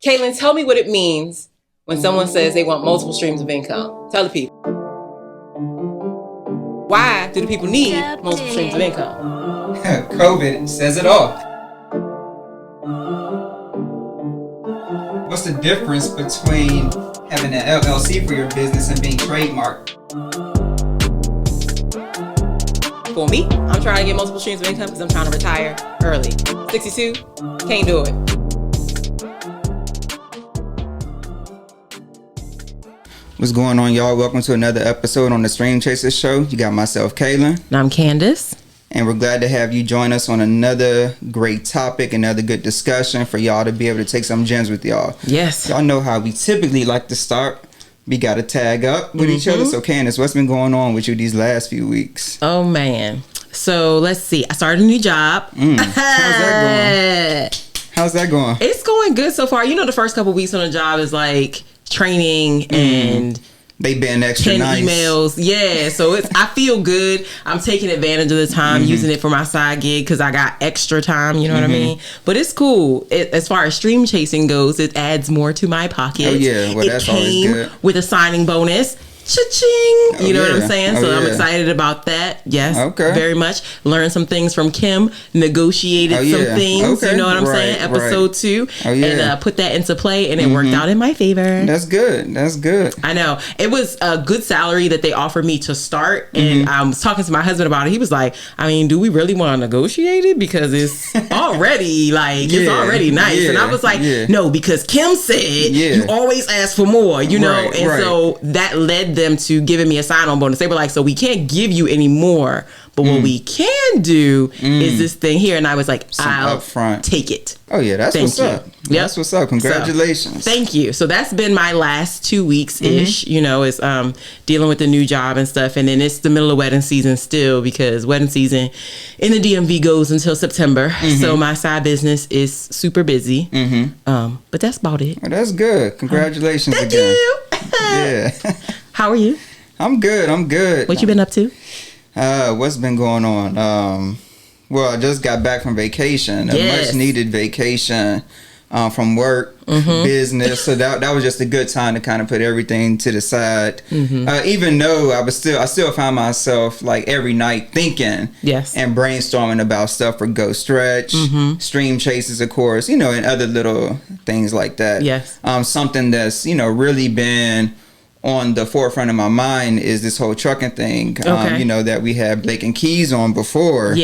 Kalan, tell me what it means when someone says they want multiple streams of income. Tell the people. Why do the people need multiple streams of income? COVID says it all. What's the difference between having an LLC for your business and being trademarked? For me, I'm trying to get multiple streams of income because I'm trying to retire early. 62, can't do it. What's going on, y'all? Welcome to another episode on the Stream Chasers Show. You got myself, Kalan. And I'm Candace. And we're glad to have you join us on another great topic, another good discussion for y'all to be able to take some gems with y'all. Yes. Y'all know how we typically like to start. We got to tag up with each other. So, Candace, what's been going on with you these last few weeks? Oh, man. So, let's see. I started a new job. How's that going? How's that going? It's going good so far. You know, the first couple weeks on the job is like training and they been extra 10 nice emails. Yeah, so I feel good. I'm taking advantage of the time, using it for my side gig because I got extra time, you know what I mean? But it's cool. As far as stream chasing goes, it adds more to my pocket. Oh yeah, well that's always good. With a signing bonus. Cha-ching! You know what I'm saying? So I'm excited about that. Yes. Okay. Very much. Learned some things from Kim. Negotiated some things. Okay. You know what I'm saying? Episode 2. And put that into play, and it worked out in my favor. That's good. That's good. I know. It was a good salary that they offered me to start. And I was talking to my husband about it. He was like, I mean, do we really want to negotiate it? Because it's already it's already nice. And I was like, no, because Kim said you always ask for more, you know? So that led them to giving me a sign-on bonus. They were like, so we can't give you any more, but what we can do is this thing here. And I was like, I'll take it. Oh yeah, that's what's up. That's what's up. Congratulations. So, thank you. So that's been my last 2 weeks ish. You know, is dealing with the new job and stuff, and then it's the middle of wedding season still because wedding season in the DMV goes until September. So my side business is super busy. But that's about it. Well, that's good. Congratulations thank again. You. Yeah. How are you? I'm good. What you been up to? What's been going on? Well, I just got back from vacation, a much needed vacation from work, business. So that was just a good time to kind of put everything to the side. Even though I still found myself like every night thinking and brainstorming about stuff for Go Stretch, stream chases, of course, you know, and other little things like that. Something that's, you know, really been on the forefront of my mind is this whole trucking thing. You know, that we had Blake and Keys on before.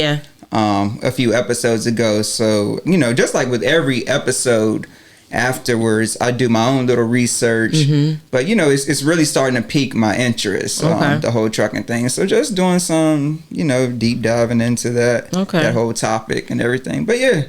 A few episodes ago. So, you know, just like with every episode afterwards, I do my own little research. But, you know, it's really starting to pique my interest, the whole trucking thing. So just doing some, you know, deep diving into that whole topic and everything. But yeah,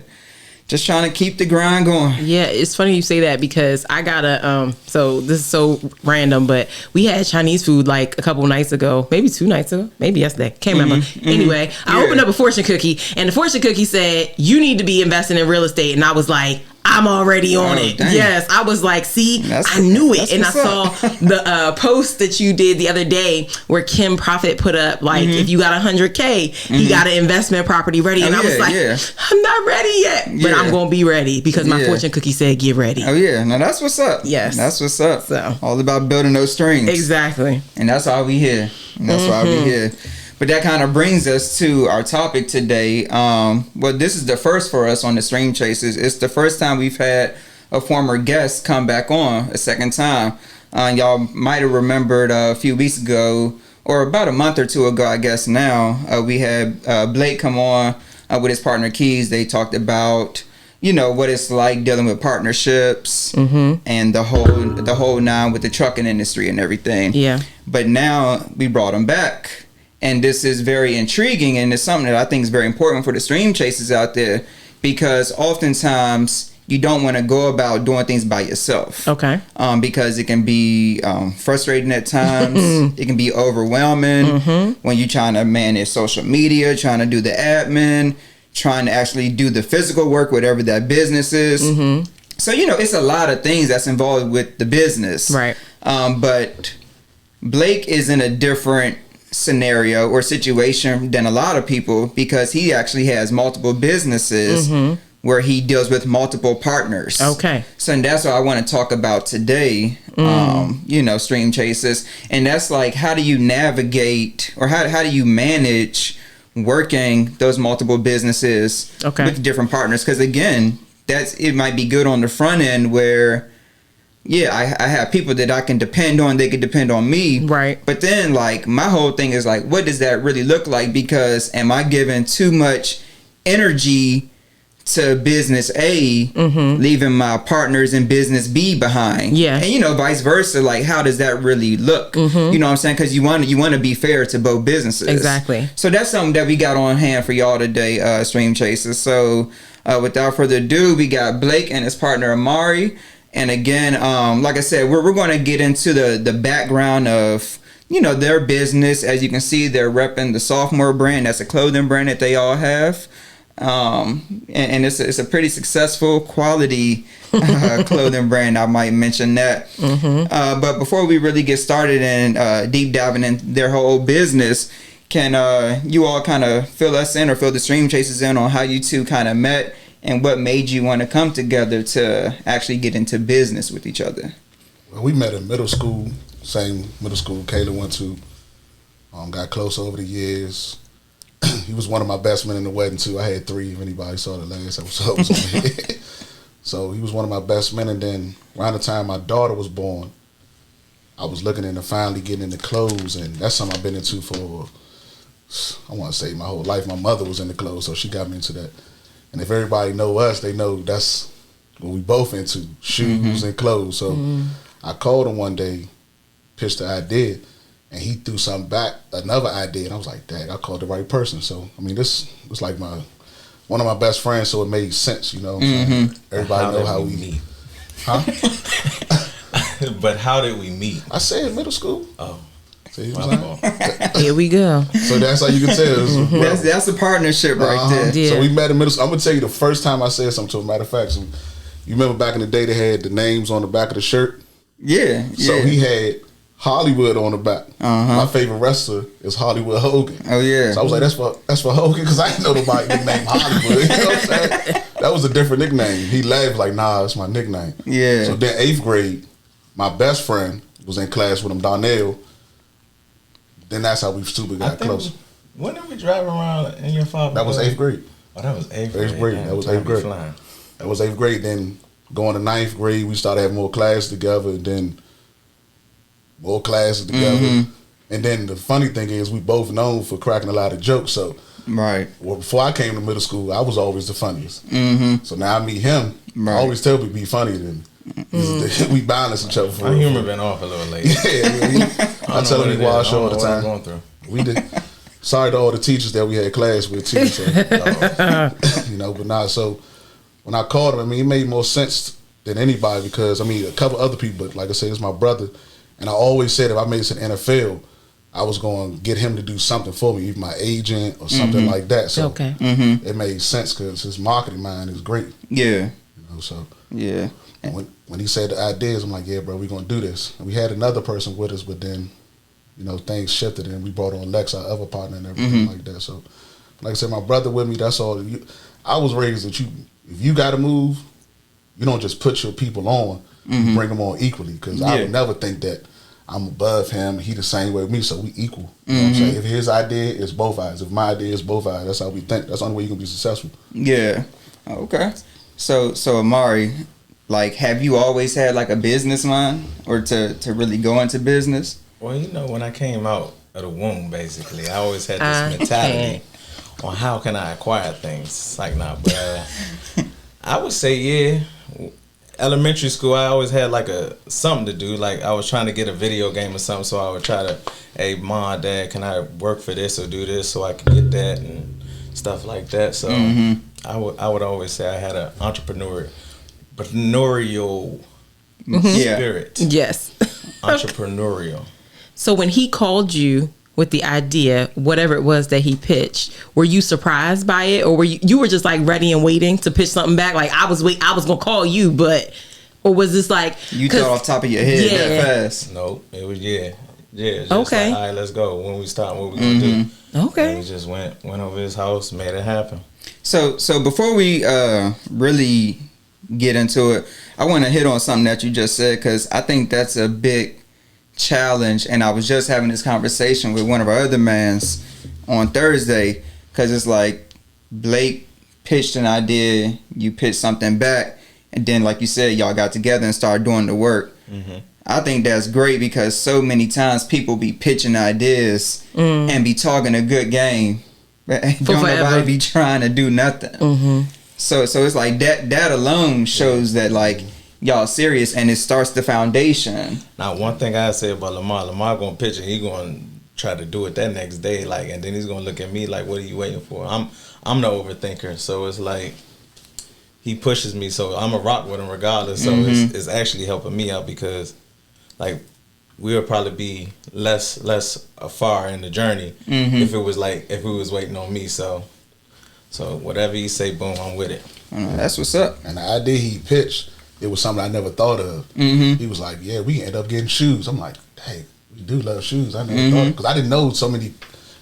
just trying to keep the grind going. Yeah, it's funny you say that because I got a, so this is so random, but we had Chinese food like a couple nights ago, maybe 2 nights ago, maybe yesterday, can't remember. Anyway, I opened up a fortune cookie and the fortune cookie said, you need to be investing in real estate. And I was like, I'm already on it. Dang. Yes, I was like, see, I knew it. And I saw the post that you did the other day where Kim Profit put up, like, if you got 100K, he got an investment property ready. And I was like, I'm not ready yet. But I'm going to be ready because my fortune cookie said, get ready. Oh, yeah. Now, that's what's up. Yes. That's what's up. So. All about building those strings. Exactly. And that's why we here. And that's why we here. But that kind of brings us to our topic today. Well, this is the first for us on the Stream Chasers. It's the first time we've had a former guest come back on a second time. Y'all might have remembered a few weeks ago, or about a month or two ago, I guess now, we had Blake come on with his partner Keys. They talked about, you know, what it's like dealing with partnerships and the whole nine with the trucking industry and everything. Yeah. But now we brought him back. And this is very intriguing, and it's something that I think is very important for the stream chasers out there, because oftentimes you don't want to go about doing things by yourself. Okay. Because it can be frustrating at times. It can be overwhelming when you're trying to manage social media, trying to do the admin, trying to actually do the physical work, whatever that business is. So, you know, it's a lot of things that's involved with the business. Right. But Blake is in a different scenario or situation than a lot of people because he actually has multiple businesses where he deals with multiple partners. Okay. So and that's what I want to talk about today. You know, stream chases, and that's like, how do you navigate, or how do you manage working those multiple businesses with different partners? Because again, it might be good on the front end where, yeah, I have people that I can depend on. They can depend on me. Right. But then, like, my whole thing is like, what does that really look like? Because am I giving too much energy to business A, leaving my partners in business B behind? Yeah. And, you know, vice versa. Like, how does that really look? You know what I'm saying? Because you want to be fair to both businesses. Exactly. So that's something that we got on hand for y'all today, Stream Chasers. So without further ado, we got Blake and his partner Amari. And again, like I said, we're going to get into the background of, you know, their business. As you can see, they're repping the Sphmr brand. That's a clothing brand that they all have. And it's a pretty successful quality clothing brand. I might mention that. But before we really get started and deep diving in their whole business, can you all kind of fill us in, or fill the Stream Chasers in, on how you two kind of met and what made you want to come together to actually get into business with each other? Well, we met in middle school, same middle school Kalan went to. Got close over the years. He was one of my best men in the wedding too. I had 3. If anybody saw the last episode, was on here. So he was one of my best men. And then around the time my daughter was born, I was looking into finally getting into clothes, and that's something I've been into for, I want to say, my whole life. My mother was into clothes, so she got me into that. And if everybody know us, they know that's what we both into, shoes and clothes. So I called him one day, pitched the idea, and he threw something back, another idea, and I was like, dang, I called the right person. So, I mean, this was like one of my best friends, so it made sense, you know what I'm saying? Everybody know how we meet. Huh? But how did we meet? I said middle school. Oh. See what I'm saying? Here we go. So that's how you can tell. That's a partnership right there. Yeah. So we met in middle school. I'm going to tell you the first time I said something to him. Matter of fact, you remember back in the day they had the names on the back of the shirt? Yeah. So he had Hollywood on the back. My favorite wrestler is Hollywood Hogan. Oh yeah. So I was like, that's for Hogan, because I didn't know nobody nicknamed Hollywood. You know what I'm saying? That was a different nickname. He laughed like, nah, it's my nickname. Yeah. So then 8th grade, my best friend was in class with him, Donnell. Then that's how we stupid got close. When did we drive around in your father? That was 8th grade. Oh, that was 8th grade. 8th grade. That was 8th grade. That was 8th grade. Then going to 9th grade, we started having more classes together. And then more classes together. And then the funny thing is, we both known for cracking a lot of jokes. So, well, before I came to middle school, I was always the funniest. So now I meet him. I always tell people be funnier than me. We balance each other. My humor been off a little lately. I tell him he wash all the time. Going through. We did. Sorry to all the teachers that we had class with too. So, you know, but nah. So when I called him, I mean, it made more sense than anybody, because I mean, a couple other people, but like I said, it's my brother, and I always said if I made it to the NFL, I was going to get him to do something for me, even my agent or something like that. So it made sense because his marketing mind is great. Yeah. You know, so yeah. When he said the ideas, I'm like, yeah, bro, we're going to do this. And we had another person with us, but then, you know, things shifted and we brought on Lex, our other partner, and everything like that. So, like I said, my brother with me, that's all. I was raised that if you got to move, you don't just put your people on, you bring them on equally. Because I would never think that I'm above him, he the same way with me, so we equal. You know what I'm saying? If his idea is both eyes, if my idea is both eyes, that's how we think. That's the only way you can be successful. Yeah. Okay. So Amari, like, have you always had like a business mind, or to really go into business? Well, you know, when I came out of the womb, basically, I always had this mentality on how can I acquire things. It's like, nah, but I would say, yeah. Elementary school, I always had like something to do. Like, I was trying to get a video game or something, so I would try to, hey, Mom, Dad, can I work for this or do this so I can get that and stuff like that. So I would always say I had an entrepreneurial spirit. Yes. Entrepreneurial. So when he called you with the idea, whatever it was that he pitched, were you surprised by it, or were you were just like ready and waiting to pitch something back? Like, I was gonna call you, but, or was this like you thought off the top of your head that fast? Nope, it was just like, all right, let's go. When we start, what we gonna do? Okay, and we just went over his house, made it happen. So before we really get into it, I want to hit on something that you just said, because I think that's a big challenge. And I was just having this conversation with one of our other mans on Thursday, because it's like Blake pitched an idea, you pitched something back, and then like you said, y'all got together and started doing the work. Mm-hmm. I think that's great, because so many times people be pitching ideas and be talking a good game, but don't nobody be trying to do nothing. Mm-hmm. So it's like that alone shows that like y'all serious, and it starts the foundation. Now, one thing I say about Lamar gonna pitch it, he gonna try to do it that next day, like, and then he's gonna look at me like, "What are you waiting for?" I'm the overthinker, so it's like he pushes me, so I'm a rock with him regardless. So it's actually helping me out, because like we'll probably be less afar in the journey if it was waiting on me. So whatever you say, boom, I'm with it. That's what's up. And the idea he pitched, it was something I never thought of. He was like, "Yeah, we end up getting shoes." I'm like, "Hey, we do love shoes." I never thought, because I didn't know so many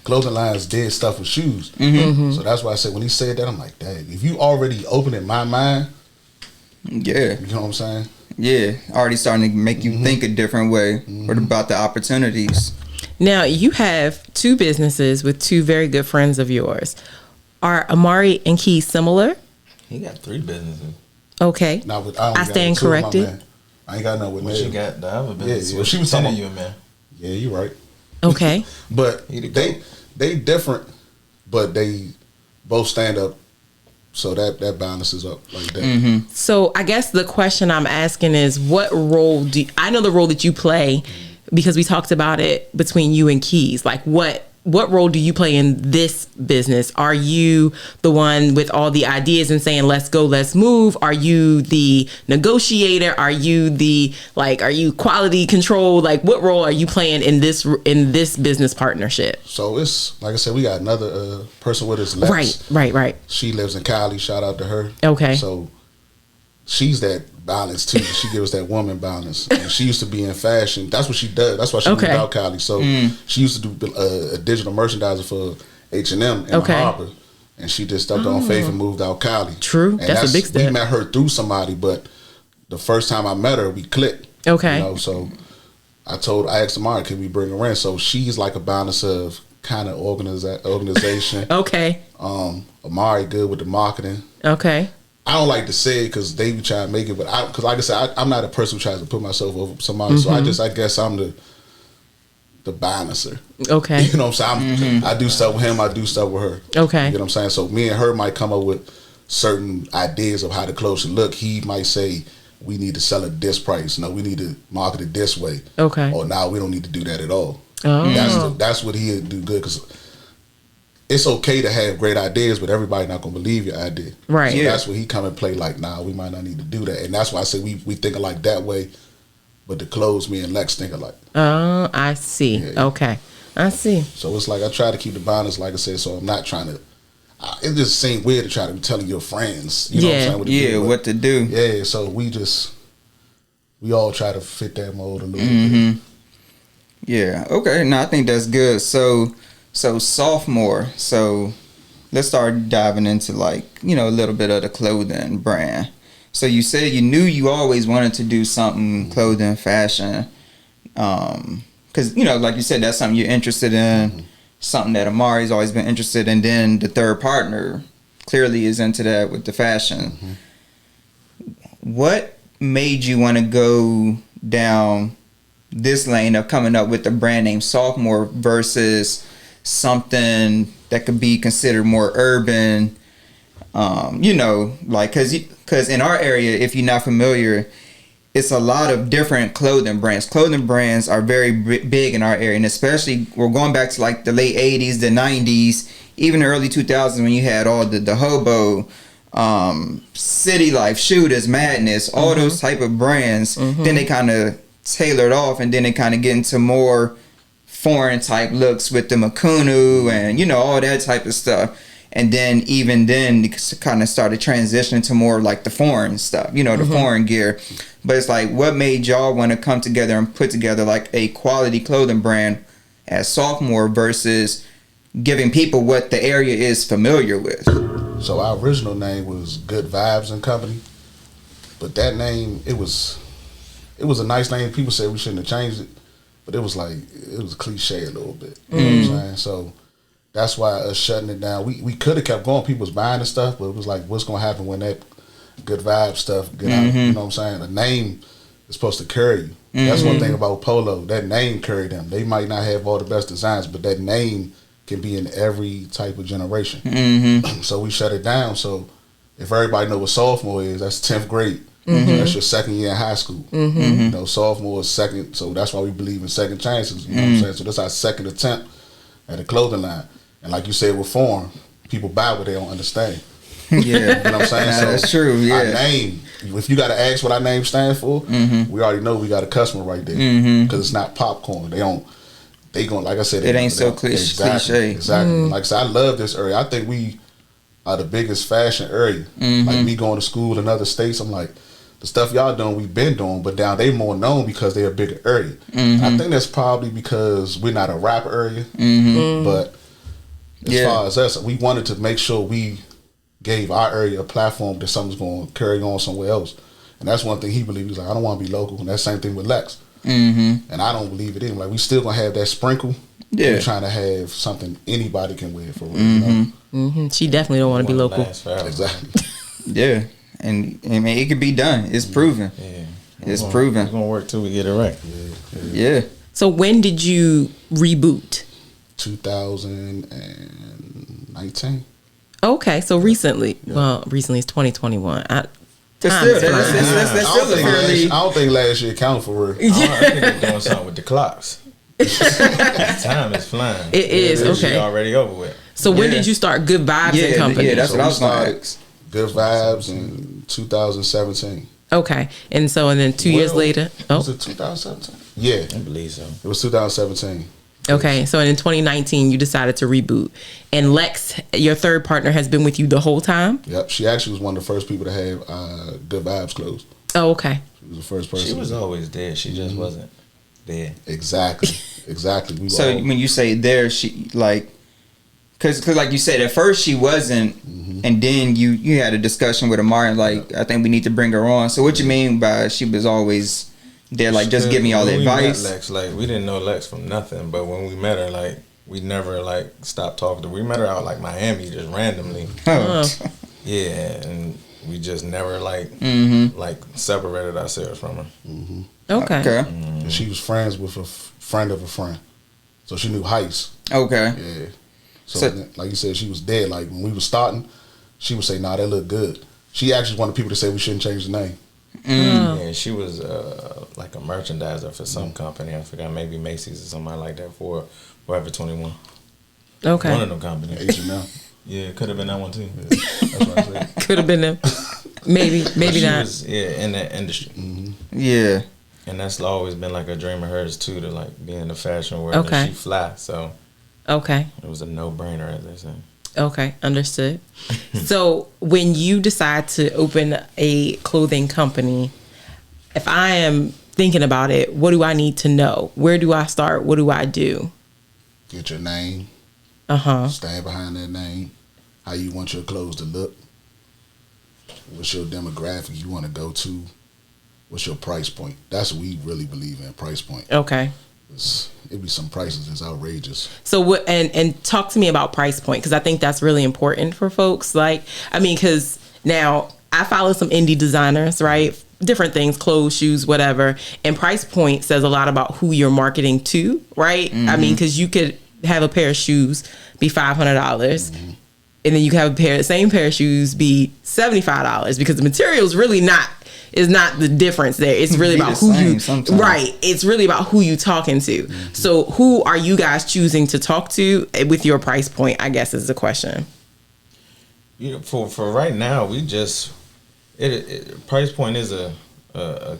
clothing lines did stuff with shoes. So that's why I said, when he said that, I'm like, "Dang, if you already opening my mind, yeah, you know what I'm saying? Yeah, already starting to make you think a different way about the opportunities." Now, you have two businesses with two very good friends of yours. Are Amari and Key similar? He got 3 businesses. Okay. Now, I stand corrected. I ain't got no with What you got the other business? Yeah, What she was telling talking you, man? Yeah, you're right. Okay. But they different, but they both stand up, so that balances up like that. So I guess the question I'm asking is, what role I know the role that you play, because we talked about it between you and Keys. Like, what role do you play in this business? Are you the one with all the ideas and saying, "Let's go, let's move"? Are you the negotiator? Are you are you quality control? Like, what role are you playing in this business partnership? So it's like I said, we got another person with us, Lex. Right. She lives in Cali. Shout out to her. Okay. So she's that balance too. She gives that woman balance. And she used to be in fashion. That's what she does. That's why she moved out Cali. So she used to do a digital merchandiser for H&M in the harbor. And she just stepped on faith and moved out Cali. True. And that's a big step. We met her through somebody, but the first time I met her, we clicked. Okay. You know, so I asked Amari, can we bring her in? So she's like a balance of kind of organization. Okay. Amari good with the marketing. Okay. I don't like to say it because they try to make it, but because like I said, I'm not a person who tries to put myself over somebody. So I guess I'm the balancer. Okay. You know what I'm saying? I do stuff with him. I do stuff with her. Okay. You know what I'm saying? So me and her might come up with certain ideas of how the clothes should look. He might say, we need to sell it this price. No, we need to market it this way. Okay. Or now we don't need to do that at all. Oh. That's what he'd do good, because it's okay to have great ideas, but everybody not gonna believe your idea. Right. So that's where he come and play like, nah, we might not need to do that. And that's why I say we think like that way, but the clothes, me and Lex think alike. Oh, I see. Yeah. Okay. I see. So it's like I try to keep the balance, like I said, so I'm not trying to it just seems weird to try to be telling your friends, you know what I'm saying? What to do. Yeah, so we all try to fit that mold a little bit. Yeah. Okay. No, I think that's good. So Sphmr. So let's start diving into a little bit of the clothing brand. So you said you knew you always wanted to do something clothing, fashion, because like you said, that's something you're interested in, something that Amari's always been interested in. Then the third partner clearly is into that with the fashion. What made you want to go down this lane of coming up with the brand name Sphmr versus something that could be considered more urban, because in our area, if you're not familiar, it's a lot of different clothing brands. Clothing brands are very big in our area, and especially we're going back to like the late 80s, the 90s, even the early 2000s when you had all the Hobo, City Life, Shooters, Madness, all those type of brands. Then they kind of tailored off, and then they kind of get into more foreign type looks with the Makunu and all that type of stuff. And then even then it kind of started transitioning to more like the foreign stuff, the foreign gear. But it's like, what made y'all want to come together and put together like a quality clothing brand as Sphmr versus giving people what the area is familiar with? So our original name was Good Vibes and Company, but that name it was a nice name. People said we shouldn't have changed it, but it was cliche a little bit. You know what I'm saying? So that's why us shutting it down. We could have kept going. People was buying the stuff, but it was like, what's gonna happen when that Good Vibe stuff get out? You know what I'm saying? The name is supposed to carry you. That's one thing about Polo. That name carried them. They might not have all the best designs, but that name can be in every type of generation. So we shut it down. So if everybody know what sophomore is, that's 10th grade. That's your second year in high school. You know, sophomore is second. So that's why we believe in second chances. You know what I'm saying? So that's our second attempt at a clothing line. And like you said with form, people buy what they don't understand. Yeah, you know what I'm saying? So that's true. Yeah, our name. If you got to ask what our name stands for, we already know we got a customer right there because it's not popcorn. They don't. They going like I said. It ain't so cliche. Exactly. Like I said, I love this area. I think we are the biggest fashion area. Like me going to school in other states, I'm like, the stuff y'all doing, we've been doing, but now they more known because they're a bigger area. I think that's probably because we're not a rap area, but as far as us, we wanted to make sure we gave our area a platform that something's going to carry on somewhere else. And that's one thing he believes. He's like, I don't want to be local. And that's the same thing with Lex. And I don't believe it in. Like, we still going to have that sprinkle. Yeah. We're trying to have something anybody can wear for real. You know? She definitely don't want to be local. Exactly. Yeah. And I mean, it could be done. It's proven. Yeah. It's proven. It's going to work till we get it right. Yeah. So when did you reboot? 2019. Okay, so recently. Well, recently it's 2021. That's still I don't think last year counted for real. I think they're doing something with the clocks. Time is flying. It is, okay. Already over with. So when did you start Good Vibes and Company? Yeah, that's what I was going to ask. Good Vibes in 2017. Okay, and then 2 years later. Was it 2017? Yeah. I believe so. It was 2017. Okay, so in 2019 you decided to reboot, and Lex, your third partner, has been with you the whole time. Yep, she actually was one of the first people to have Good Vibes clothes. Oh, okay. She was the first person. She was always there. She just wasn't there. Exactly. So when you say there, she like, cause like you said, at first she wasn't, and then you had a discussion with Amari, like, I think we need to bring her on. So what you mean by she was always there, like, just give me all the advice? Met Lex, like, we didn't know Lex from nothing, but when we met her, like, we never like stopped talking to her. We met her out like Miami just randomly. Yeah, and we just never like separated ourselves from her. Okay. And she was friends with a friend of a friend, so she knew Heist. Okay. Yeah. So like you said, she was dead. Like when we was starting, she would say, "Nah, that look good." She actually wanted people to say we shouldn't change the name. Yeah, she was like a merchandiser for some company. I forgot, maybe Macy's or something like that for Forever 21. Okay. One of them companies. H&M. Yeah, it could have been that one too. Yeah, that's what I said. Could have been them. Maybe not. Was, in that industry. Yeah. And that's always been like a dream of hers too, to like be in the fashion world. Okay. And she fly, so okay, it was a no-brainer, as they say. Okay, understood. So when you decide to open a clothing company, if I am thinking about it, what do I need to know? Where do I start? What do I do? Get your name. Stand behind that name. How you want your clothes to look. What's your demographic you want to go to? What's your price point? That's what we really believe in, price point. Okay. It'd be some prices that's outrageous. So what? And talk to me about price point, because I think that's really important for folks. Like, I mean, because now I follow some indie designers, right? Different things, clothes, shoes, whatever. And price point says a lot about who you're marketing to, right? I mean, because you could have a pair of shoes be $500, and then you can have same pair of shoes be $75, because the material is really not the difference there. It's really about who you sometimes. Right. It's really about who you talking to. So who are you guys choosing to talk to with your price point, I guess, is the question. You know, for right now, we just price point is a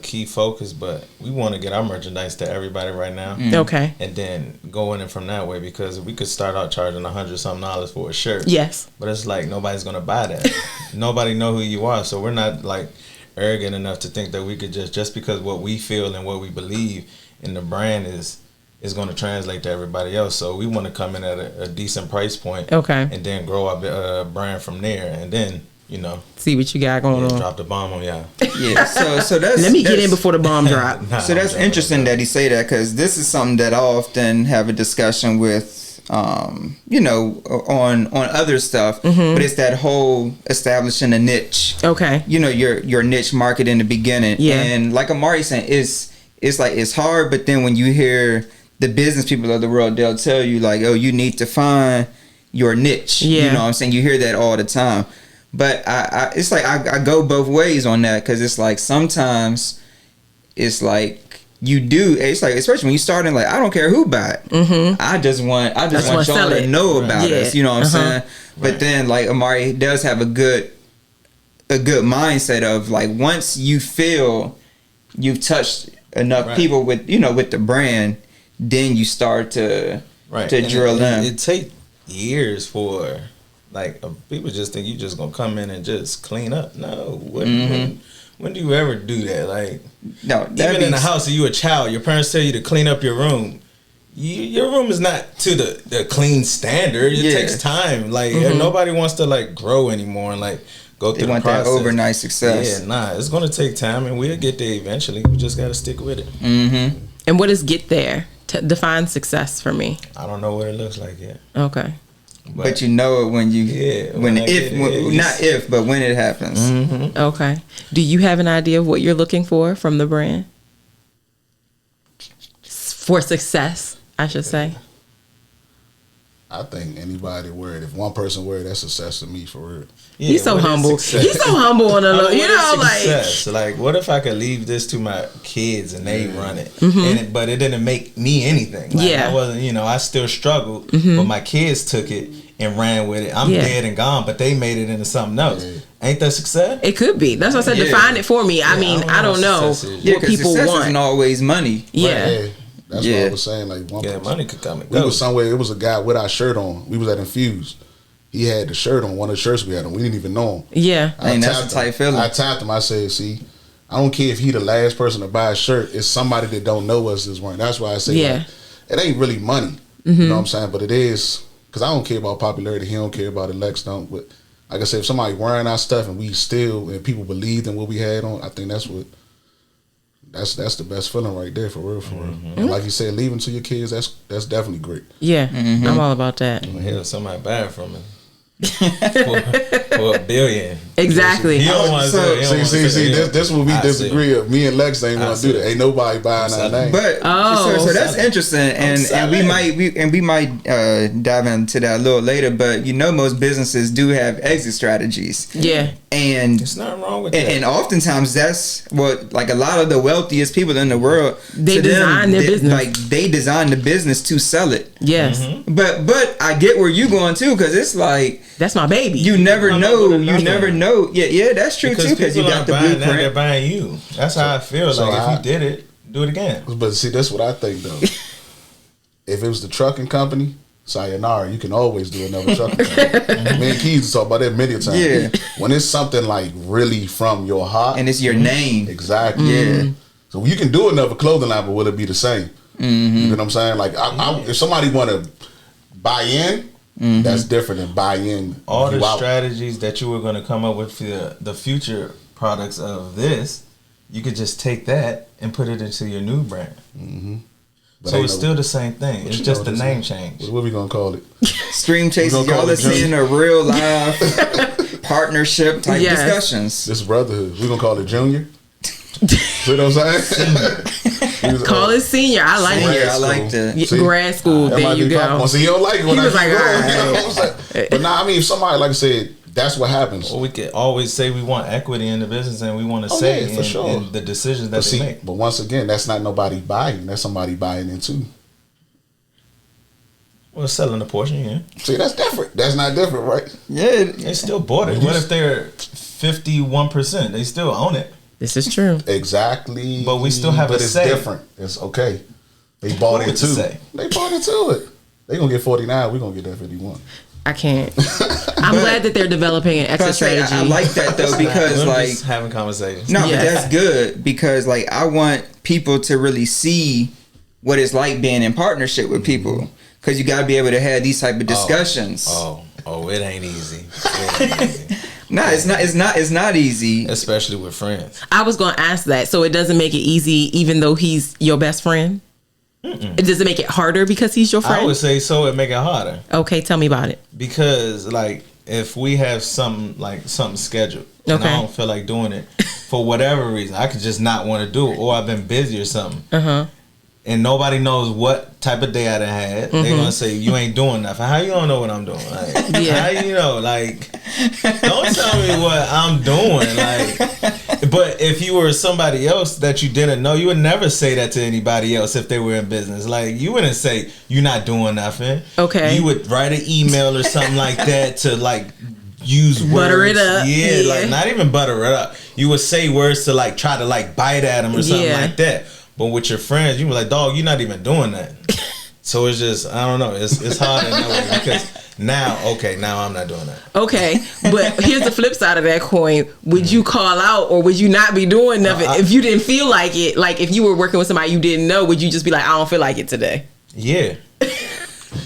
key focus, but we want to get our merchandise to everybody right now. Okay. And then go in it from that way, because we could start out charging $100-something for a shirt. Yes. But it's like nobody's gonna buy that. Nobody know who you are, so we're not like arrogant enough to think that we could just because what we feel and what we believe in the brand is is going to translate to everybody else. So we want to come in at a decent price point, Okay. and then grow our brand from there, and then see what you got going on. drop the bomb on y'all. Yeah, so that's Let me get in before the bomb drop. So that's interesting that he say that, because this is something that I often have a discussion with, on other stuff. But it's that whole establishing a niche. Okay. Your niche market in the beginning. Yeah. And like Amari saying, it's like it's hard, but then when you hear the business people of the world, they'll tell you like, oh, you need to find your niche. Yeah. You know what I'm saying? You hear that all the time. But it's like I go both ways on that, because it's like sometimes it's like it's like, especially when you starting, like, I don't care who buy it. I just want y'all to know about us. You know what I'm saying? But then like Amari does have a good mindset of like, once you feel you've touched enough people with with the brand, then you start to drill in. It take years for like people just think you just gonna come in and just clean up. No, when do you ever do that? Like, no, even in the house, if you a child, your parents tell you to clean up your room. Your room is not to the clean standard. It takes time. Like nobody wants to like grow anymore and like go through the process. That overnight success. Yeah, it's gonna take time, and we'll get there eventually. We just gotta stick with it. And what does get there? Define success for me. I don't know what it looks like yet. Okay. But you know it when you when it happens. Okay. Do you have an idea of what you're looking for from the brand? For success, I should say. I think anybody worried. If one person worried, that's success to me, for real. Yeah, he's so humble. He's so humble on the low. Like, what if I could leave this to my kids and they run it? But it didn't make me anything. Like, I wasn't, I still struggled, but my kids took it and ran with it. I'm dead and gone, but they made it into something else. Ain't that success? It could be. That's what I said. Define it for me. I mean, I don't know what people want. Isn't always money. Yeah. That's what I was saying. Like, money could come and go. We was somewhere. It was a guy with our shirt on. We was at Infused. He had the shirt on. One of the shirts we had on. We didn't even know him. Yeah, that's a tight feeling. I tapped him. I said, "See, I don't care if he the last person to buy a shirt. It's somebody that don't know us is wearing." That's why I say, like, it ain't really money. You know what I'm saying? But it is, because I don't care about popularity. He don't care about it. Lex don't. But like I said, if somebody wearing our stuff and people believed in what we had on, I think that's what. That's the best feeling right there, for real, for real. And like you said, leaving to your kids, that's definitely great. Yeah, I'm all about that. Hell, somebody buy it from him for $1 billion. Exactly. He don't want to see. This what we disagree of. Me and Lex ain't want to do that. Ain't nobody buying our name. But so that's interesting, and we might dive into that a little later. But most businesses do have exit strategies. Yeah. And there's nothing wrong with that. And oftentimes that's what, like, a lot of the wealthiest people in the world, they design their business. Like, they design the business to sell it. Yes. But I get where you going too, because it's like, that's my baby. You never know. You never know. Yeah, that's true too. Because you got the blueprint. They're buying you. That's how I feel. So like, if you did it, do it again. But see, that's what I think though. If it was the trucking company, sayonara, you can always do another trucking company. Me and Keys talk about that many times. Yeah. When it's something like really from your heart, and it's your name. Exactly. Yeah. So you can do another clothing line, but will it be the same? You know what I'm saying? Like, if somebody want to buy in, that's different than buy in. All the strategies that you were going to come up with for the future products of this, you could just take that and put it into your new brand. So it's still the same thing. It's just the name change. What are we going to call it? Stream Chasers. Y'all are seeing a real live partnership type discussions. This brotherhood. We're going to call it Junior. See what I'm saying? Call it Senior. I like it. I like that. Grad school. There you go. See, you don't like it when he was like, all right. But I mean, if somebody, like I said, that's what happens. Well, we could always say we want equity in the business, and we want to say in the decisions that they make. But once again, that's not nobody buying. That's somebody buying into. Well, selling a portion, yeah. See, that's different. That's not different, right? Yeah. They still bought it. What if they're 51%? They still own it. This is true. Exactly. But we still have a say. It's different. It's okay. They bought it too. They bought into it. They gonna get 49. We gonna get that 51. I can't. I'm glad that they're developing an exit strategy. I like that though, because like just having conversations. No, but that's good, because like I want people to really see what it's like being in partnership with people, because you got to be able to have these type of discussions. It ain't easy. It ain't easy. No, it's not easy, especially with friends. I was going to ask that. So it doesn't make it easy, even though he's your best friend. It doesn't make it harder because he's your friend. I would say so. It make it harder. Okay, tell me about it. Because like if we have something scheduled, and I don't feel like doing it for whatever reason, I could just not want to do it, or I've been busy or something. And nobody knows what type of day I done had. They're gonna say you ain't doing nothing. How you don't know what I'm doing? Like, how you know? Like, don't tell me what I'm doing. Like, but if you were somebody else that you didn't know, you would never say that to anybody else if they were in business. Like, you wouldn't say you're not doing nothing. Okay. You would write an email or something like that to like use words. Butter it up. Yeah, like not even butter it up. You would say words to like try to like bite at them or something like that. But with your friends, you be like, dog, you're not even doing that. So it's just, I don't know. It's hard in that way because now I'm not doing that. Okay, but here's the flip side of that coin. Would you call out or would you not be doing nothing if you didn't feel like it? Like if you were working with somebody you didn't know, would you just be like, I don't feel like it today? Yeah.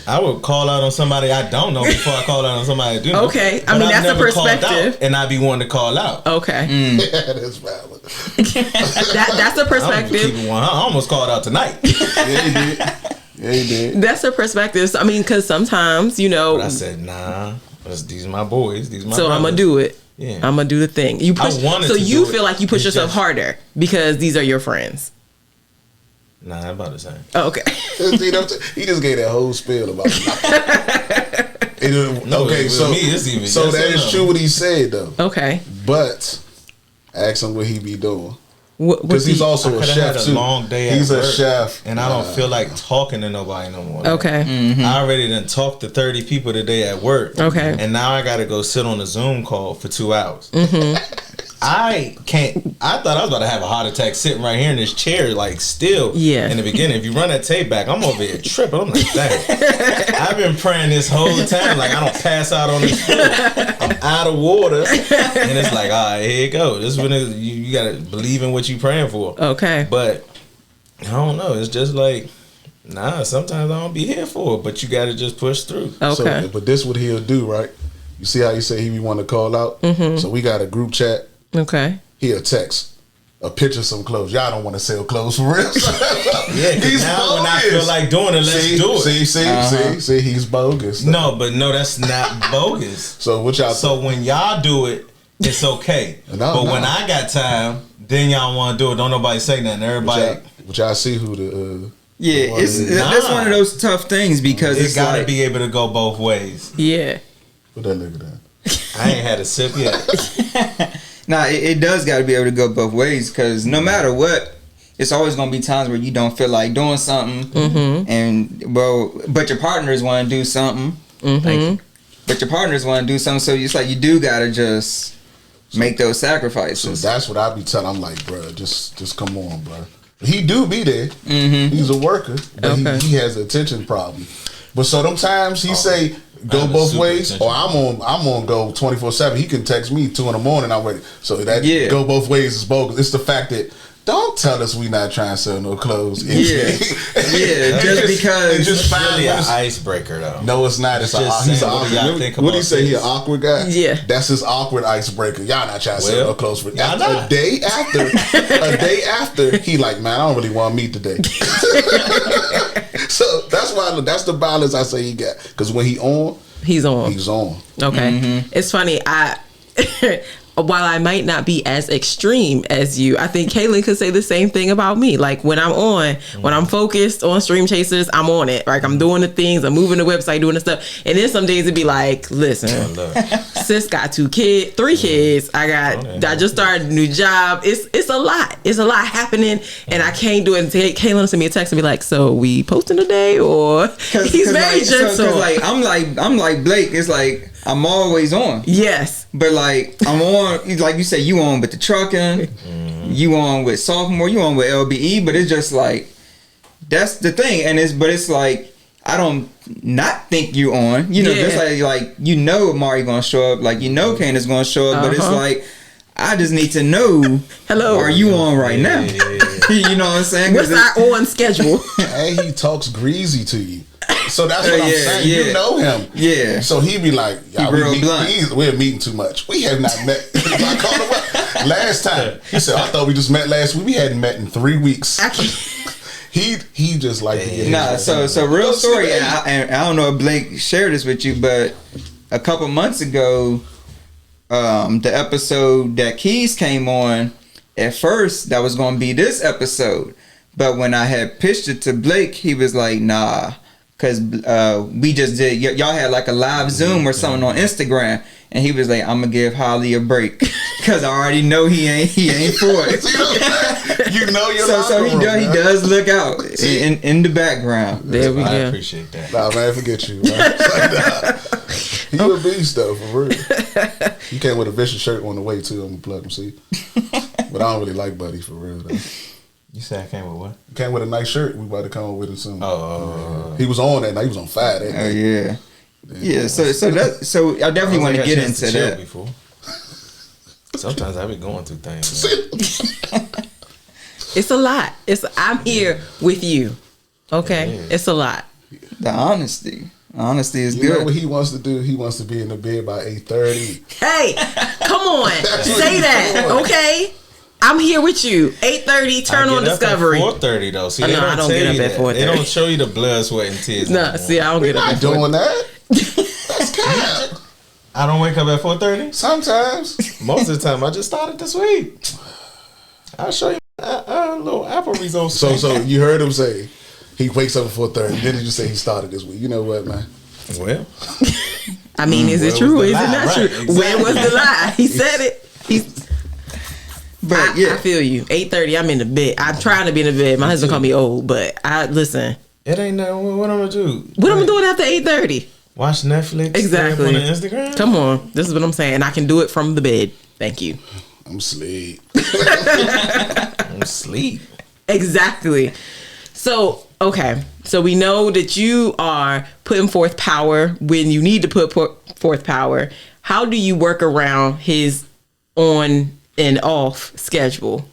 I would call out on somebody I don't know before I call out on somebody I do know. Okay, I mean that's a perspective, and I be wanting to call out. Okay, yeah, that's valid. That's a perspective. I almost called out tonight. Yeah, he did. That's a perspective. So, I mean, because sometimes but I said, nah, these are my boys. These are my so brothers. I'm gonna do it. Yeah, I'm gonna do the thing. You push. So you feel like you push yourself harder because these are your friends. Nah, I'm about the same. Oh, okay. He just gave that whole spiel about it. No, okay, so that is true what he said though. Okay, but ask him what he be doing. Because he's also a chef too. Long day he's at a work, chef, and I don't feel like talking to nobody no more. Okay, I already done talked to 30 people today at work. Okay, and now I got to go sit on a Zoom call for 2 hours. I can't. I thought I was about to have a heart attack sitting right here in this chair, like still. Yeah. In the beginning, if you run that tape back, I'm over here tripping. I'm like, dang. I've been praying this whole time, like I don't pass out on this floor. I'm out of water, and it's like, all right, here you go. This is when you gotta believe in what you praying for. Okay. But I don't know. It's just like, nah. Sometimes I don't be here for it, but you gotta just push through. Okay. So, but this what he'll do, right? You see how you say he be want to call out? So we got a group chat. Okay. He'll text a picture of some clothes. Y'all don't want to sell clothes for real. Yeah, because now bogus. When I feel like doing it, let's do it. See, he's bogus. No, that's not bogus. So what y'all? So when y'all do it, it's okay. But when I got time, then y'all want to do it. Don't nobody say nothing. Everybody. But y'all see who the. That's one of those tough things because it's got to be able to go both ways. Yeah. Put that nigga down. I ain't had a sip yet. Nah, it does got to be able to go both ways because no matter what, it's always going to be times where you don't feel like doing something, but your partners want to do something. But your partners want to do something, so it's like you do got to just make those sacrifices. So that's what I be telling. I'm like, bro, just come on, bro. He do be there. He's a worker, but he has an attention problem. But so sometimes he say go both ways, or I'm on go 24/7. He can text me 2 a.m. I'm ready. So that go both ways is bogus. It's the fact that don't tell us we not trying to sell no clothes. Just because it's just really an icebreaker though. No, it's not. It's he's awkward. What do you say? He an awkward guy? Yeah, that's his awkward icebreaker. Y'all not trying to sell no clothes for a day after. He like, man, I don't really want meat today. So that's the balance I say he got. Because when he's on. He's on. Okay. It's funny. While I might not be as extreme as you, I think Kalan could say the same thing about me. Like when I'm focused on Stream Chasers, I'm on it. Like I'm doing the things, I'm moving the website, doing the stuff. And then some days it'd be like, listen, sis got 3 kids. I just started a new job. It's a lot. It's a lot happening, and I can't do it. And Kalan send me a text and be like, so we posting today, or he's very gentle. So, I'm like Blake. It's like I'm always on. Yes. But like I'm on, like you say, you on with the trucking, you on with Sphmr, you on with LBE, but it's just like that's the thing, and it's like I don't not think you on, just like Amari gonna show up, like Candace gonna show up, but it's like I just need to know, hello, are you on right now? You know what I'm saying? What's our on schedule? And he talks greasy to you. So that's what I'm saying. Yeah. You know him. Yeah. So he be like, y'all, we're meeting too much. We have not met. I called him up last time. He said, I thought we just met last week. We hadn't met in 3 weeks. He just like to get his so real story, and I don't know if Blake shared this with you, but a couple months ago, the episode that Keys came on, at first that was going to be this episode, but when I had pitched it to Blake, he was like, nah, because we just did, y'all had like a live Zoom or something on Instagram, and he was like, I'm gonna give Holly a break because I already know he ain't for it. You know your so he does look out in the background. There we go. I appreciate that. Nah, man, forget you, man. He a beast though, for real. He came with a vicious shirt on the way too. I'm gonna plug him, see. But I don't really like Buddy for real though. You said I came with what? He came with a nice shirt. We about to come up with him soon. Oh. He was on that night. He was on fire that night. Yeah. Yeah, so I definitely want to get into that. Before. Sometimes I be going through things. It's a lot. I'm here with you. Okay, Yeah. it's a lot. The honesty is You good. know what he wants to do? He wants to be in the bed by 8:30. Hey, come on, say that. Okay, I'm here with you. 8:30. Turn on Discovery. 4:30 though. See, I they know, I don't tell get up you at that. 4:30. They don't show you the blood, sweat, and tears. No, see, I don't get up Not at 4:30. doing that. That's cap. I don't wake up at 4:30. Sometimes. Most of the time, I just started this week. I'll show you a little Apple results. So you heard him say he wakes up at 4:30. Then he just say he started this week. You know what, man? Well, I mean, is it where true or was is the it lie? not Right, true? exactly. Where was the lie? He said it. But I feel you. 8:30. I'm in the bed. I'm trying to be in the bed. My husband called me old, but I listen. it ain't nothing. What I'm gonna do? What I'm doing after 8:30? Watch Netflix. Exactly. On the Instagram. Come on. This is what I'm saying. And I can do it from the bed. Thank you. I'm asleep. I'm asleep. Exactly. So, okay. So we know that you are putting forth power when you need to put forth power. How do you work around his on and off schedule?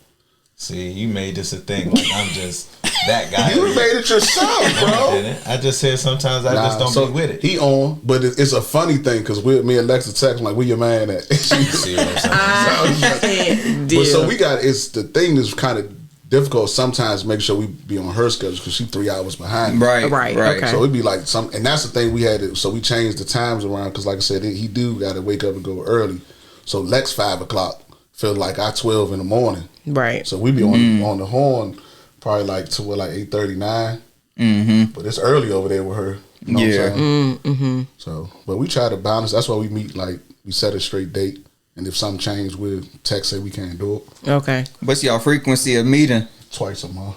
See, you made this a thing. Like I'm just that guy. You made it yourself, bro. I just said sometimes I just don't be with it. He on, but it's a funny thing because me and Lexa text, I'm like, where your man at? See what I'm saying? But so we got, it's the thing that's kind of difficult sometimes to make sure we be on her schedule because she's 3 hours behind. right. Okay. So it'd be like and that's the thing we had to, so we changed the times around because like I said, he do got to wake up and go early. So Lex 5 o'clock feel like I 12 in the morning. Right. So we be on the horn probably like to like 8:39. Mm-hmm. But it's early over there with her. You know what I'm saying? Mm-hmm. So, but we try to balance. That's why we meet, like, we set a straight date. And if something changes, we'll text say we can't do it. Okay. What's y'all frequency of meeting? Twice a month.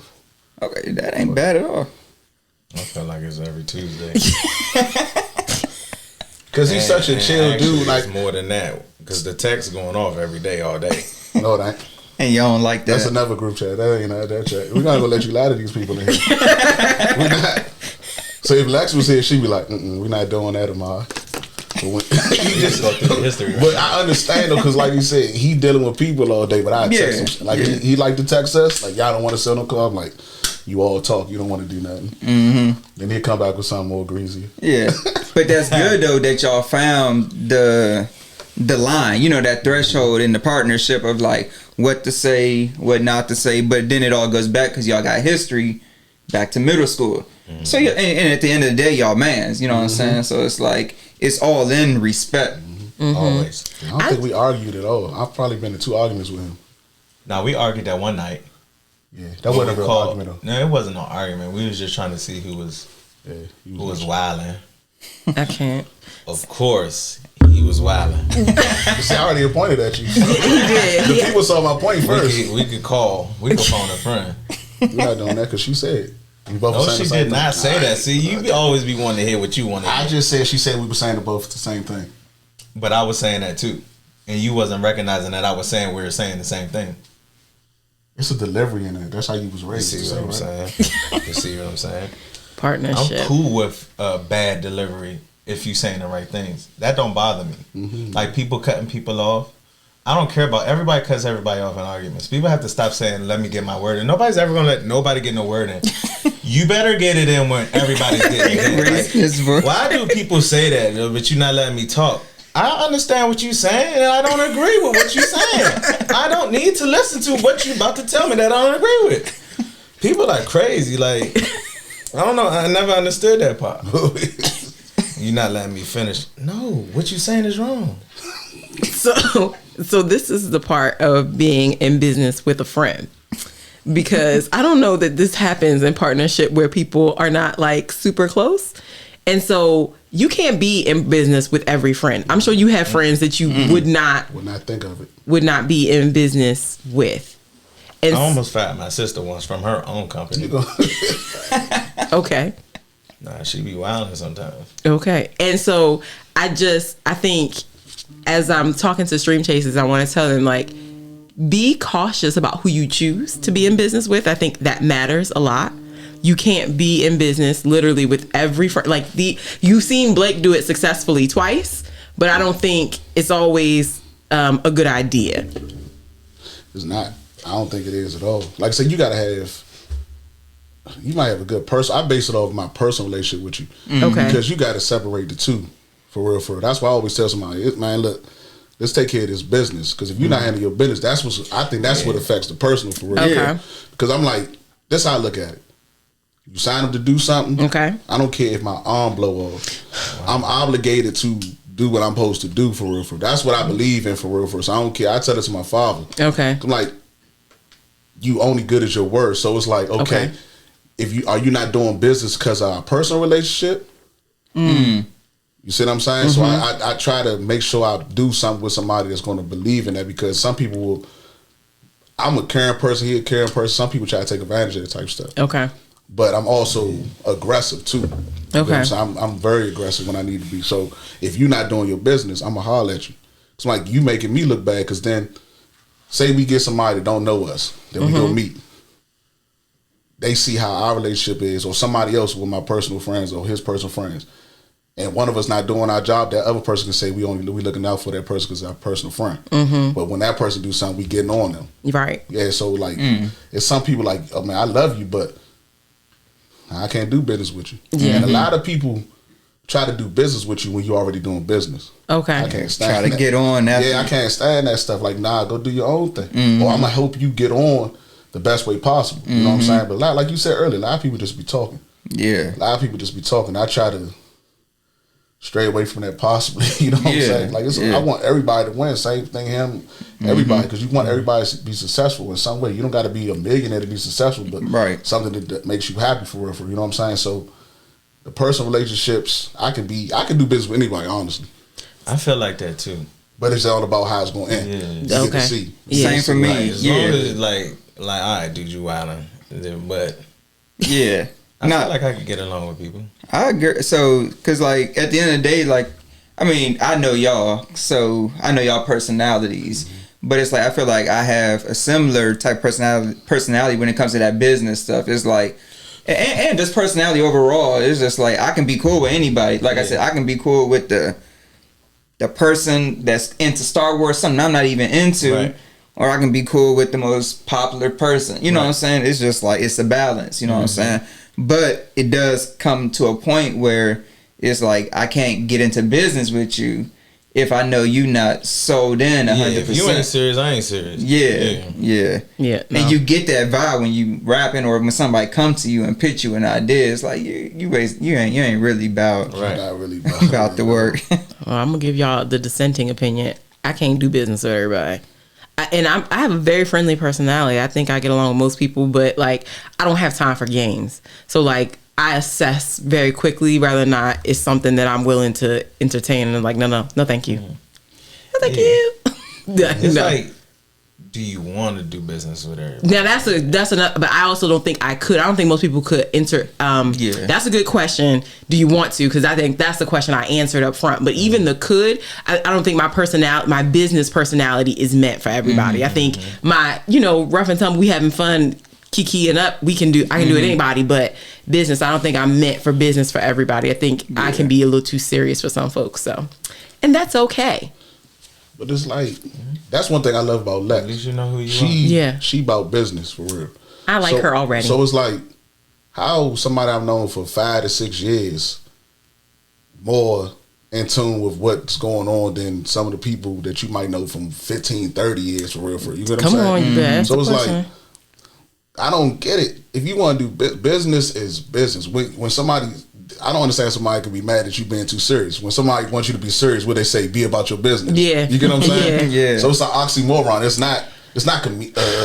Okay, that ain't bad at all. I feel like it's every Tuesday. Because he's such a chill Actually, dude. Like, it's more than that. Because the text going off every day, all day. no, that ain't. And y'all don't like that. That's another group chat. That ain't that chat. We're not gonna let you lie to these people in here. We're not. So if Lex was here, she'd be like, we're not doing that tomorrow. But You just go through the history. But I understand though, because like you said, he dealing with people all day. But I text him. Like he like to text us. Like y'all don't want to sell no call. I'm like, you all talk. You don't want to do nothing. Mm-hmm. Then he'll come back with something more greasy. Yeah, but that's good though that y'all found the line. You know, that threshold in the partnership of like what to say, what not to say. But then it all goes back because y'all got history back to middle school. Mm-hmm. So and at the end of the day, y'all mans. You know what I'm saying? So it's like it's all in respect. Mm-hmm. Always. I don't think we argued at all. I've probably been in 2 arguments with him. Now we argued that one night. Yeah, that wasn't a real argument though. No, it wasn't no argument. We was just trying to see who was wilding. I can't. Of course, he was wilding. See, I already pointed at you. He did. The people saw my point first. We could phone a friend. We're not doing that because she said. We both No, saying she the same did not thing. say that. See, you always be wanting to hear what you want to hear. I just said she said we were saying both the same thing. But I was saying that too. And you wasn't recognizing that I was saying we were saying the same thing. It's a delivery in it. That's how you was You raised. see what I'm right? saying? You see what I'm saying? Partnership. I'm cool with bad delivery if you saying the right things. That don't bother me. Mm-hmm. Like people cutting people off. I don't care about everybody cuts everybody off in arguments. People have to stop saying, let me get my word in. Nobody's ever going to let nobody get no word in. You better get it in when everybody's getting it in. Like, why do people say that, but you're not letting me talk? I understand what you're saying, and I don't agree with what you're saying. I don't need to listen to what you're about to tell me that I don't agree with. People are crazy. Like, I don't know. I never understood that part. You're not letting me finish. No, what you're saying is wrong. So this is the part of being in business with a friend, because I don't know that this happens in partnership where people are not like super close. And so you can't be in business with every friend. I'm sure you have friends that you would not think of it, would not be in business with. And I almost fired my sister once from her own company. Okay. Nah, she be wilding sometimes. Okay. And so I think as I'm talking to stream chasers, I want to tell them, like, be cautious about who you choose to be in business with. I think that matters a lot. You can't be in business literally with every friend. Like, you've seen Blake do it successfully twice, but I don't think it's always a good idea. It's not. I don't think it is at all. Like I said, you might have a good person. I base it off my personal relationship with you. Okay. Because you got to separate the two. For real. That's why I always tell somebody, man, look, let's take care of this business. Because if you're not handling your business, that's what affects the personal, for real. Okay. Because I'm like, that's how I look at it. You sign up to do something. Okay. I don't care if my arm blow off. Wow. I'm obligated to do what I'm supposed to do, for real. That's what I believe in, for real. So I don't care. I tell it to my father. Okay. I'm like, you only good as your word. So it's like, okay. If are you not doing business because of our personal relationship? You see what I'm saying? So I try to make sure I do something with somebody that's going to believe in that, because some people will. I'm a caring person. He a caring person. Some people try to take advantage of that type of stuff. Okay. But I'm also aggressive too. Okay. So I'm very aggressive when I need to be. So if you're not doing your business, I'm gonna holler at you. It's like you making me look bad, because then, say we get somebody that don't know us, that we go meet. They see how our relationship is, or somebody else with my personal friends or his personal friends, and one of us not doing our job, that other person can say we looking out for that person because our personal friend. But when that person do something, we getting on them. Right. Yeah. So like, it's some people like, oh man, I love you, but I can't do business with you. Yeah. And a lot of people try to do business with you when you're already doing business. Okay. I can't stand Try to get on that. Yeah, I can't stand that stuff. Like, nah, go do your own thing. Or I'm gonna help you get on the best way possible. You know what I'm saying? But like you said earlier, a lot of people just be talking. Yeah. A lot of people just be talking. I try to stray away from that possibly. You know what I'm saying? Like, I want everybody to win. Same thing, him, everybody, because you want everybody to be successful in some way. You don't got to be a millionaire to be successful, but something that makes you happy, for real. You know what I'm saying? So the personal relationships, I can do business with anybody, honestly. I feel like that too. But it's all about how it's going to end. Yeah. You get to see. Same for me. Like, as long as like all right, dude, you wildin', but yeah. I feel like I could get along with people. I agree. So, because, like, at the end of the day, like, I mean, I know y'all, so I know y'all personalities, but it's like, I feel like I have a similar type personality when it comes to that business stuff. It's like, and just personality overall, it's just like, I can be cool with anybody. Like I said, I can be cool with the person that's into Star Wars, something I'm not even into, or I can be cool with the most popular person. You know what I'm saying? It's just like, it's a balance. You know what I'm saying? But it does come to a point where it's like, I can't get into business with you if I know you not sold in 100%. If you ain't serious, I ain't serious. Yeah. No. And you get that vibe when you rapping, or when somebody come to you and pitch you an idea. It's like you ain't really about Not really about the work. Well, I'm gonna give y'all the dissenting opinion. I can't do business with everybody. I have a very friendly personality. I think I get along with most people, but like, I don't have time for games. So like, I assess very quickly whether or not it's something that I'm willing to entertain, and I'm like, no, thank you. No, thank you. It's like, do you want to do business with her? Now that's another, but I also don't think I could. I don't think most people could enter. That's a good question. Do you want to? Because I think that's the question I answered up front. But even the could, I don't think my business personality is meant for everybody. I think my, rough and tumble, we having fun, kikiing up, I can do it anybody, but business, I don't think I'm meant for business for everybody. I think I can be a little too serious for some folks. So, and that's okay. But it's like that's one thing I love about Lex. At least you know who you are. She about business for real. I like her already. So it's like how somebody I've known for 5 to 6 years more in tune with what's going on than some of the people that you might know from 15, 30 years for real. You get what I'm saying? Come on, you better ask So the it's question. like I don't get it. If you want to do business, is business. When somebody, I don't understand somebody can be mad at you being too serious. When somebody wants you to be serious, what they say, be about your business. Yeah. You get what I'm saying? Yeah. So it's an oxymoron. It's not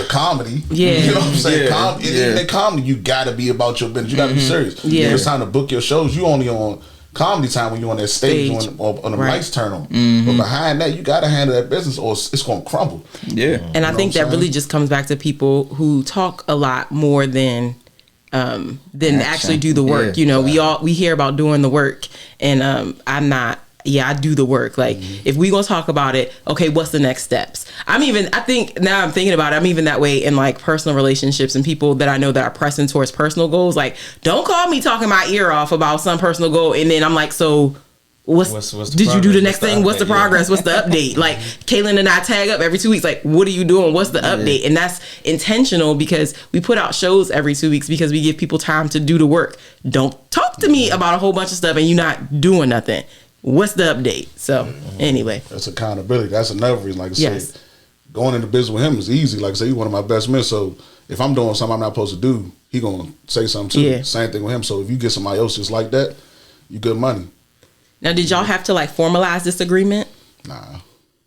comedy. Yeah. You know what I'm saying? Yeah. In comedy, you got to be about your business. You got to be serious. Yeah. When it's time to book your shows, you only on comedy time when you're on that stage. On the Right. lights turn on. But behind that, you got to handle that business or it's going to crumble. Yeah. And I think that really just comes back to people who talk a lot more than actually do the work. Yeah. You know, we hear about doing the work, and I do the work. Like if we gonna talk about it, okay, what's the next steps? I think now I'm thinking about it, I'm even that way in like personal relationships and people that I know that are pressing towards personal goals. Like, don't call me talking my ear off about some personal goal, and then I'm like, so what's did you do the next thing? What's the progress? What's the update? Like Kalan and I tag up every 2 weeks. Like, what are you doing? What's the update? And that's intentional because we put out shows every 2 weeks because we give people time to do the work. Don't talk to me about a whole bunch of stuff and you're not doing nothing. What's the update? So anyway, that's accountability. That's another reason. Like I Yes. said, going into business with him is easy. Like I said, he's one of my best men. So if I'm doing something I'm not supposed to do, he gonna say something too. Yeah. Same thing with him. So if you get somebody else just like that, you good money. now did y'all have to like formalize this agreement? Nah.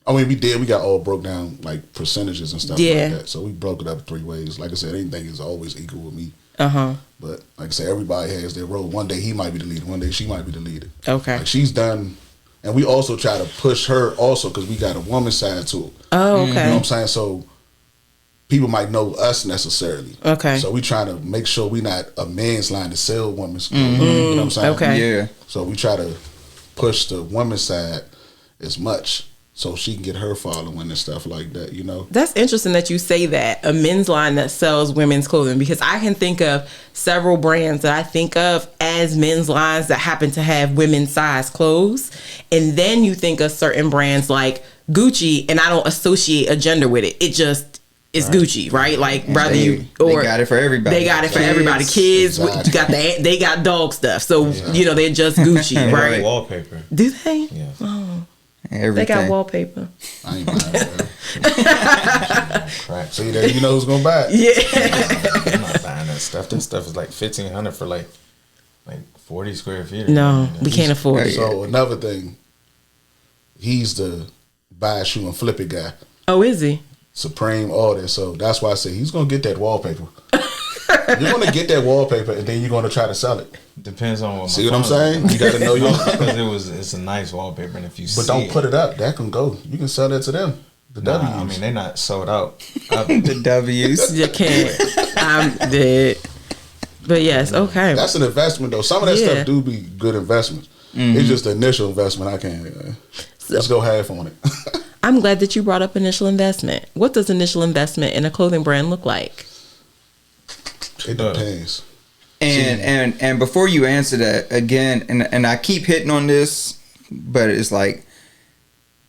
I mean, we did. We got all broke down like percentages and stuff Yeah. like that. So we broke it up 3 ways. Like I said, anything is always equal with me. Uh-huh. But like I said, everybody has their role. One day he might be the leader. One day she might be the leader. Okay. Like she's done, and we also try to push her also because we got a woman side to it. Oh, okay. You know what I'm saying? So people might know us necessarily. Okay. So we trying to make sure we not a man's line to sell women's. You know what I'm saying? Okay. Yeah. So we try to push the woman's side as much so she can get her following and stuff like that, you know? That's interesting that you say that, a men's line that sells women's clothing, because I can think of several brands that I think of as men's lines that happen to have women's size clothes. And then you think of certain brands like Gucci, and I don't associate a gender with it. It just is Gucci, right? Like rather they got it for everybody. They got it for everybody. Kids, Exactly. they got dog stuff. So, you know, they're just Gucci, right? Wallpaper. Do they? Yeah. Oh, Everything. they got wallpaper. I ain't buying that. Right. See that you know who's gonna buy it. Yeah. I'm not buying that stuff. That stuff is like $1,500 for like 40 square feet. No, we can't afford it. So another thing, he's the buy a shoe and flip it guy. Oh, is he? Supreme, all that. So that's why I say he's gonna get that wallpaper. You're gonna get that wallpaper and then you're gonna try to sell it. Depends on what. See what I'm saying? You gotta know your. Because it's a nice wallpaper, and if you But don't put it up. That can go. You can sell that to them. The W's. I mean, they're not sold out. The W's. You can't. I'm dead. But yes, okay. That's an investment though. Some of that Yeah. stuff do be good investments. It's just the initial investment. I can't. Let's go half on it. I'm glad that you brought up initial investment. What does initial investment in a clothing brand look like? It depends. And before you answer that again, and I keep hitting on this, but it's like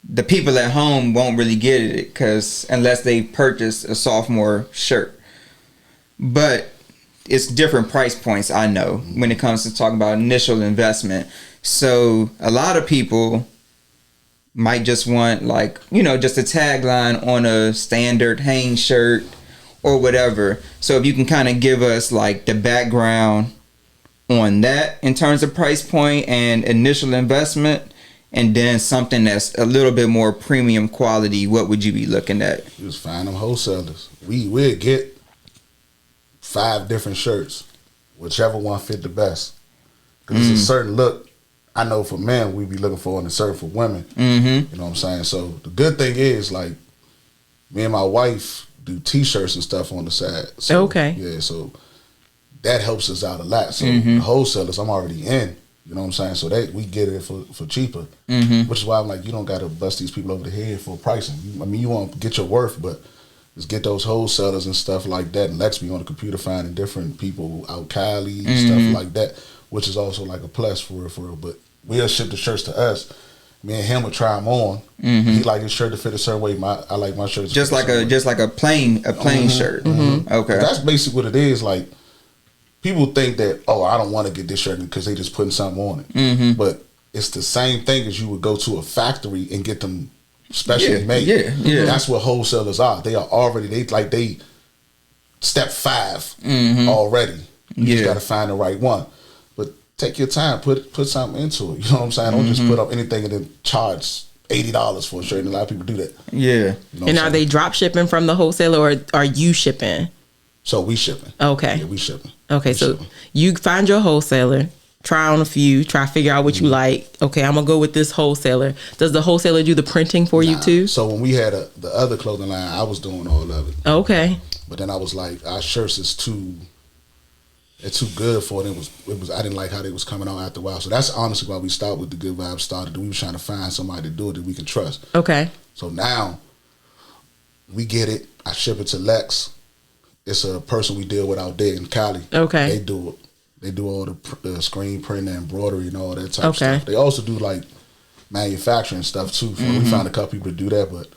the people at home won't really get it because unless they purchase a sophomore shirt, but it's different price points. I know when it comes to talking about initial investment. So a lot of people might just want just a tagline on a standard Hanes shirt or whatever. So if you can kind of give us like the background on that in terms of price point and initial investment, and then something that's a little bit more premium quality, what would you be looking at? You just find them wholesalers. We'll get 5 different shirts, whichever one fit the best. Because it's a certain look I know for men we be looking for and a certain for women. You know what I'm saying? So the good thing is like me and my wife do T-shirts and stuff on the side. So, Okay. Yeah, so that helps us out a lot. So the wholesalers I'm already in. You know what I'm saying? So we get it for cheaper. Which is why I'm like, you don't got to bust these people over the head for pricing. You want to get your worth, but just get those wholesalers and stuff like that. And Lex be on the computer finding different people out Cali, stuff like that, which is also like a plus for real. But we'll ship the shirts to us. me and him would try them on. He like his shirt to fit a certain way. I like my shirt to just like a plain shirt. Okay, that's basically what it is. Like people think that I don't want to get this shirt because they just putting something on it. But it's the same thing as you would go to a factory and get them specially made. Yeah. That's what wholesalers are. They are already they step 5 already. You just got to find the right one. Take your time, put something into it. You know what I'm saying? Don't just put up anything and then charge $80 for a shirt. And a lot of people do that. Yeah. You know and are they drop shipping from the wholesaler, or are you shipping? So we shipping. Okay. Yeah, we shipping. Okay, so you find your wholesaler, try on a few, try to figure out what you like. Okay, I'm gonna go with this wholesaler. Does the wholesaler do the printing for you too? So when we had the other clothing line, I was doing all of it. Okay. But then I was like, our shirts is too good for it. It was I didn't like how they was coming out after a while. So that's honestly why we started with the Good Vibes started. We was trying to find somebody to do it that we can trust. Okay. So now we get it. I ship it to Lex. It's a person we deal with out there in Cali. Okay. They do it. They do all the screen printing, embroidery, and all that type of stuff. They also do like manufacturing stuff too. So we found a couple people to do that, but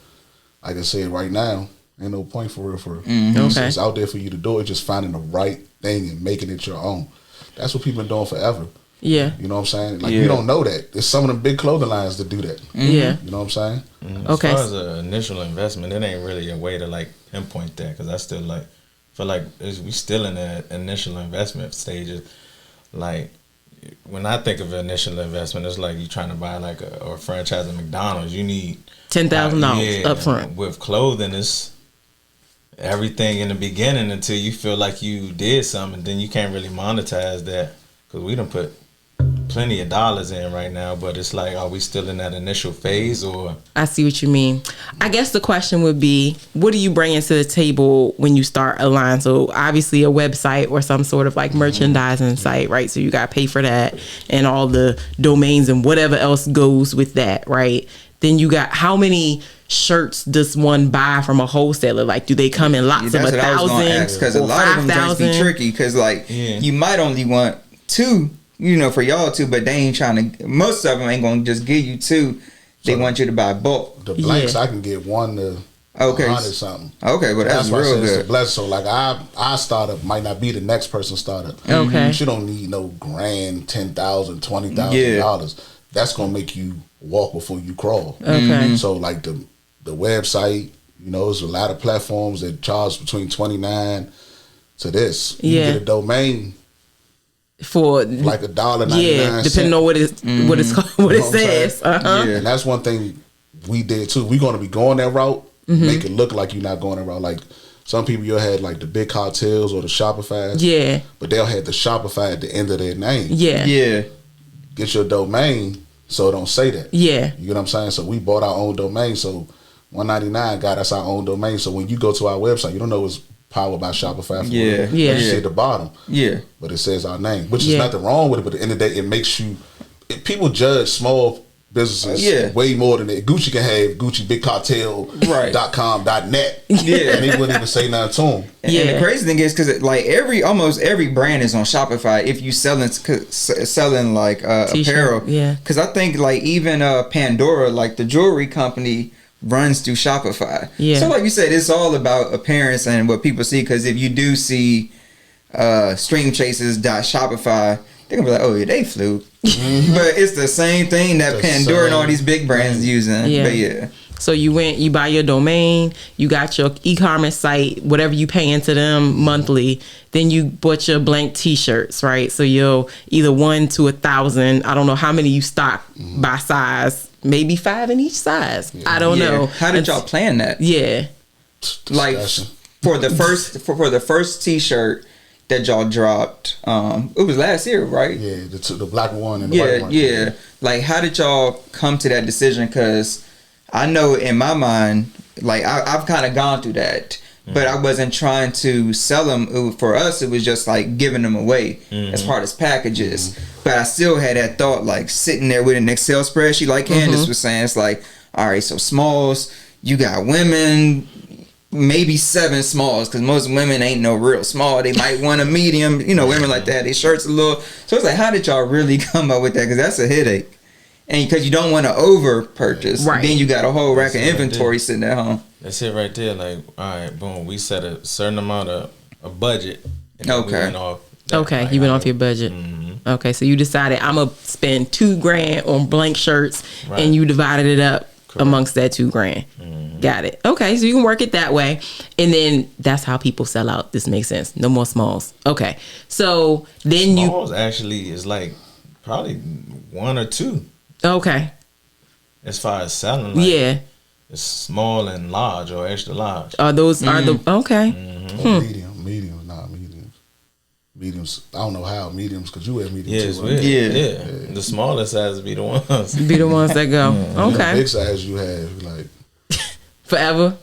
like I said, right now ain't no point for real. Okay. It's out there for you to do it. Just finding the right thing and making it your own. That's what people been doing forever. Yeah. You know what I'm saying? Like you don't know that. There's some of them big clothing lines that do that. Yeah. You know what I'm saying? Okay. As far as an initial investment, it ain't really a way to like pinpoint that, because I still like feel like we still in the initial investment stages. Like when I think of initial investment, it's like you trying to buy like a franchise of McDonald's. You need $10,000 up front. With clothing, it's everything in the beginning until you feel like you did something, then you can't really monetize that, because we done put plenty of dollars in right now, but it's like, are we still in that initial phase? Or I see what you mean. I guess the question would be, what do you bring into the table when you start a line? So obviously a website or some sort of like merchandising site, right? So you got to pay for that and all the domains and whatever else goes with that, right? Then you got, how many shirts does one buy from a wholesaler? Like, do they come in lots of 1,000? Because a lot of them just be tricky. Because like you might only want 2, for y'all 2, but they ain't trying to. Most of them ain't gonna just give you 2. They want you to buy bulk. The blanks I can get 1 to 100 something. Okay, but that's real good. It's a blessing. So like our startup might not be the next person's startup. Okay, you don't need no grand $10,000, $20,000. That's gonna make you walk before you crawl. Okay. So like the website, there's a lot of platforms that charge between $29 to this. You get a domain for like $1.99. Yeah, depending on what it says. And that's one thing we did too. We're gonna be going that route. Make it look like you're not going that route. Like some people, you'll have like the big cartels or the Shopify's. Yeah. But they'll have the Shopify at the end of their name. Yeah. Yeah. Get your domain so don't say that. Yeah. You get what I'm saying? So we bought our own domain. So $199 got us our own domain. So when you go to our website, you don't know it's powered by Shopify. Yeah. You see at the bottom. Yeah. But it says our name, which is nothing wrong with it. But at the end of the day, it makes you. People judge small businesses way more than that. Gucci can have Gucci Big Cartel .com.net. Yeah. And they wouldn't even say nothing to them. And the crazy thing is, because like almost every brand is on Shopify if you selling like apparel. Yeah. Because I think like even Pandora, like the jewelry company, runs through Shopify. Yeah. So like you said, it's all about appearance and what people see. Because if you do see streamchasers.shopify, they're gonna be like, oh yeah, they flew. But it's the same thing that Pandora and all these big brands using. Yeah. But so you buy your domain, you got your e-commerce site, whatever you pay into them monthly, then you bought your blank t-shirts, right? So you'll either 1 to 1,000, I don't know how many you stock by size, maybe 5 in each size. I don't know. How did y'all plan that? Yeah. Like for the first t-shirt that y'all dropped, it was last year, right? Yeah, the black one and the white one. Yeah. Like, how did y'all come to that decision? Because I know in my mind, like I've kind of gone through that, but I wasn't trying to sell them. For us, it was just like giving them away as part of packages. But I still had that thought, like sitting there with an Excel spreadsheet, like Candace was saying. It's like, all right, so smalls, you got women. Maybe 7 smalls, because most women ain't no real small. They might want a medium, women like that. Their shirts a little. So it's like, how did y'all really come up with that? Because that's a headache. And because you don't want to over purchase, Right. then you got a whole rack of That's right inventory sitting at home. That's it right there. Like, all right, boom. We set a certain amount of a budget. And then we Okay. went off that. Okay, Like, you went I off your budget. Mm-hmm. Okay, so you decided I'm gonna spend $2,000 on blank shirts, Right. and you divided it up amongst that $2,000. Mm-hmm. Got it. Okay, so you can work it that way, and then that's how people sell out. This makes sense. No more smalls. Okay, so then Smalls actually is like probably 1 or 2 okay, as far as selling. Like, yeah. it's small and large or extra large. Are those are the okay? Mediums, nah, mediums. I don't know how mediums, because you wear mediums Yeah, too. it's right? weird. Yeah. Yeah. The smaller sizes be the ones. Be the ones that go. The Okay, big size you have, like, forever.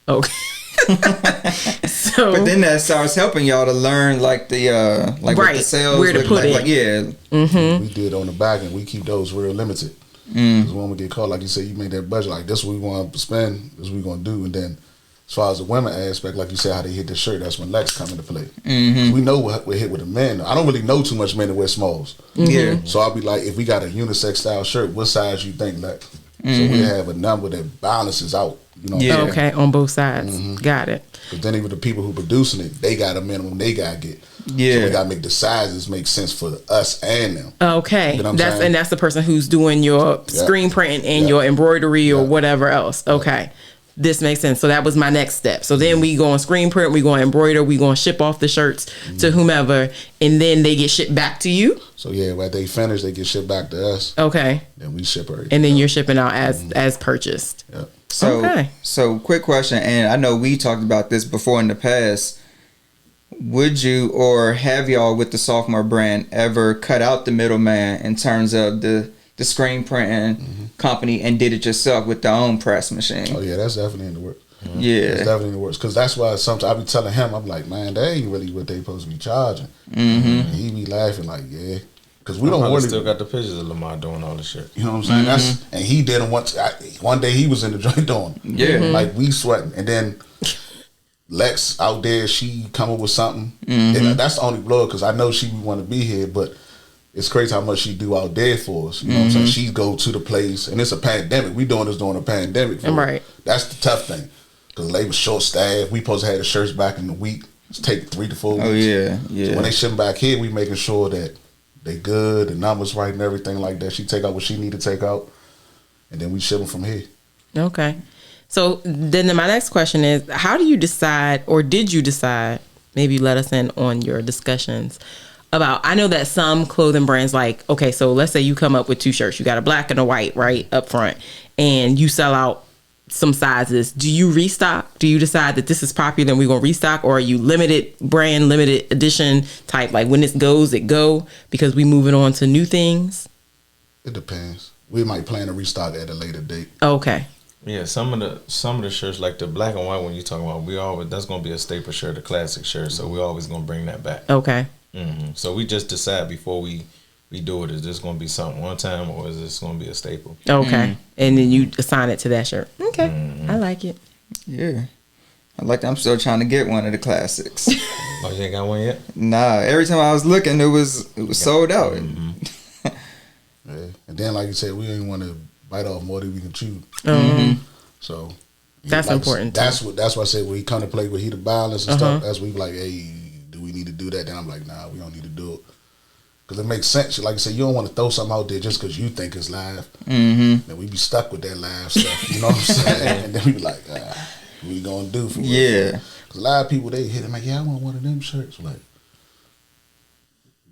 Okay. So But then that starts helping y'all to learn like the like what Right, the sales where to look put like. it. Yeah. we did on the back end. We keep those real limited. Because when we get called, like you said, you made that budget, like this is what we want to spend, this is what we going to do. And then as far as the women aspect, like you said, how they hit the shirt, that's when Lex come into play. We know what we hit with the men. I don't really know too much men that wear smalls. Yeah. So I'll be like, if we got a unisex style shirt, what size you think, Lex? So we have a number that balances out. You know what I'm Yeah. saying? okay, on both sides. Got it. But then even the people who producing it, they got a minimum they got to get. Yeah. So we got to make the sizes make sense for us and them. Okay, You know what I'm that's saying? and that's the person who's doing your screen printing and Yeah. your embroidery or Yeah. whatever else. Okay, this makes sense. So that was my next step. So then we go on screen print, we go on embroider, we go on ship off the shirts to whomever, and then they get shipped back to you. So yeah, when they finish, they get shipped back to us. Okay, Then we ship everything. and then you're shipping out as purchased. Yeah. So, Okay. so quick question, and I know we talked about this before in the past. Would you or have y'all with the Sphmr brand ever cut out the middleman in terms of the screen printing company and did it yourself with their own press machine? Oh yeah, that's definitely in the works. That's Yeah. definitely in the works. Because that's why sometimes I be telling him, I'm like, man, that ain't really what they supposed to be charging. And he be laughing like, yeah. Because we don't Probably really, still got the pictures of Lamar doing all this shit. you know what I'm saying? That's and he did it once. One day he was in the joint doing it. Yeah. Like we sweating. And then Lex out there, she come up with something. And that's the only blow because I know she want to be here, but it's crazy how much she do out there for us. You know what I'm saying? She go to the place, and it's a pandemic. We doing this during a pandemic. Right. That's the tough thing. Because they was short staffed. We supposed to have the shirts back in the week. It's take 3 to 4 weeks. Oh yeah, So yeah. when they ship 'em back here, we making sure that they good, the numbers right and everything like that. She take out what she need to take out, and then we ship them from here. Okay. So then my next question is, how do you decide, or did you decide, maybe let us in on your discussions about, I know that some clothing brands like, okay, so let's say you come up with 2 shirts. You got a black and a white, right, up front, and you sell out some sizes. Do you restock? Do you decide that this is popular and we're going to restock, or are you limited brand, limited edition type? Like when this goes, it go, because we moving on to new things? It depends. We might plan to restock at a later date. Okay. Yeah, some of the shirts, like the black and white one you talking about, we always, that's gonna be a staple shirt, a classic shirt. So we always gonna bring that back. Okay. So we just decide before we do it, is this gonna be something one time or is this gonna be a staple? Okay. And then you assign it to that shirt. Okay. I like it. Yeah. I like that. I'm still trying to get one of the classics. Oh, you ain't got one yet? Nah, every time I was looking, it was sold out. Yeah. And then, like you said, we ain't want to bite off more than we can chew. So That's important, too. That's why I said when he come to play with he the balance and stuff. That's when we be like, hey, do we need to do that? Then I'm like, nah, we don't need to do it. Because it makes sense. Like I said, you don't want to throw something out there just because you think it's live. Then we be stuck with that live stuff. You know what I'm saying? And then we be like, what we gonna do for Yeah. Because a lot of people, they hit it like, yeah, I want one of them shirts. Like,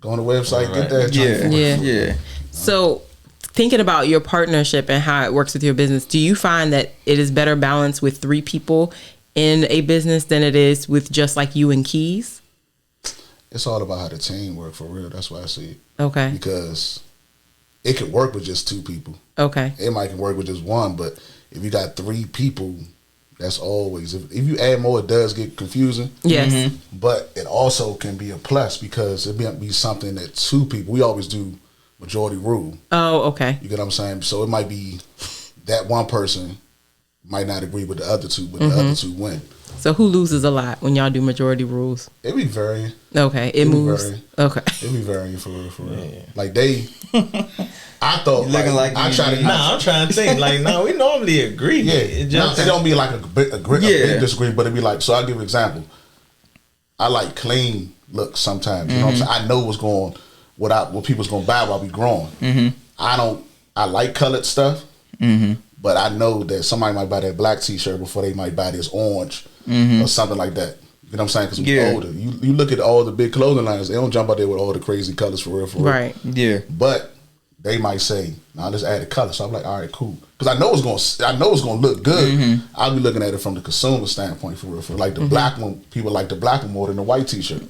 go on the website, get that. Yeah. Yeah. Yeah. So, thinking about your partnership and how it works with your business, do you find that it is better balanced with 3 people in a business than it is with just like you and Keys? It's all about how the team work for real. That's why I see it. Okay. Because it could work with just 2 people. Okay. It might can work with just 1, but if you got 3 people, that's always, if you add more, it does get confusing. Yes. But it also can be a plus because it might be something that 2 people, we always do majority rule. Oh, okay. You get what I'm saying? So it might be that one person might not agree with the other 2, but the other 2 win. So who loses a lot when y'all do majority rules? It be varying. Okay. It moves. Varying. Okay. It be varying for real, for real. Yeah. Like they, I thought Looking like I try to. Nah, I'm trying to think. Like, no, we normally agree. Yeah, It just it don't be like a big disagreement, but it be like. So I'll give you an example. I like clean looks sometimes. You know what I'm saying? I know what's going, what people's gonna buy while we growing. I don't. I like colored stuff, but I know that somebody might buy that black T-shirt before they might buy this orange or something like that. You know what I'm saying? Because we're older. You look at all the big clothing lines; they don't jump out there with all the crazy colors for real, Right. Yeah. But they might say, "Nah, let's add a color." So I'm like, "All right, cool," because I know it's gonna look good. I'll be looking at it from the consumer standpoint for real. For like the black one, people like the black one more than the white T-shirt.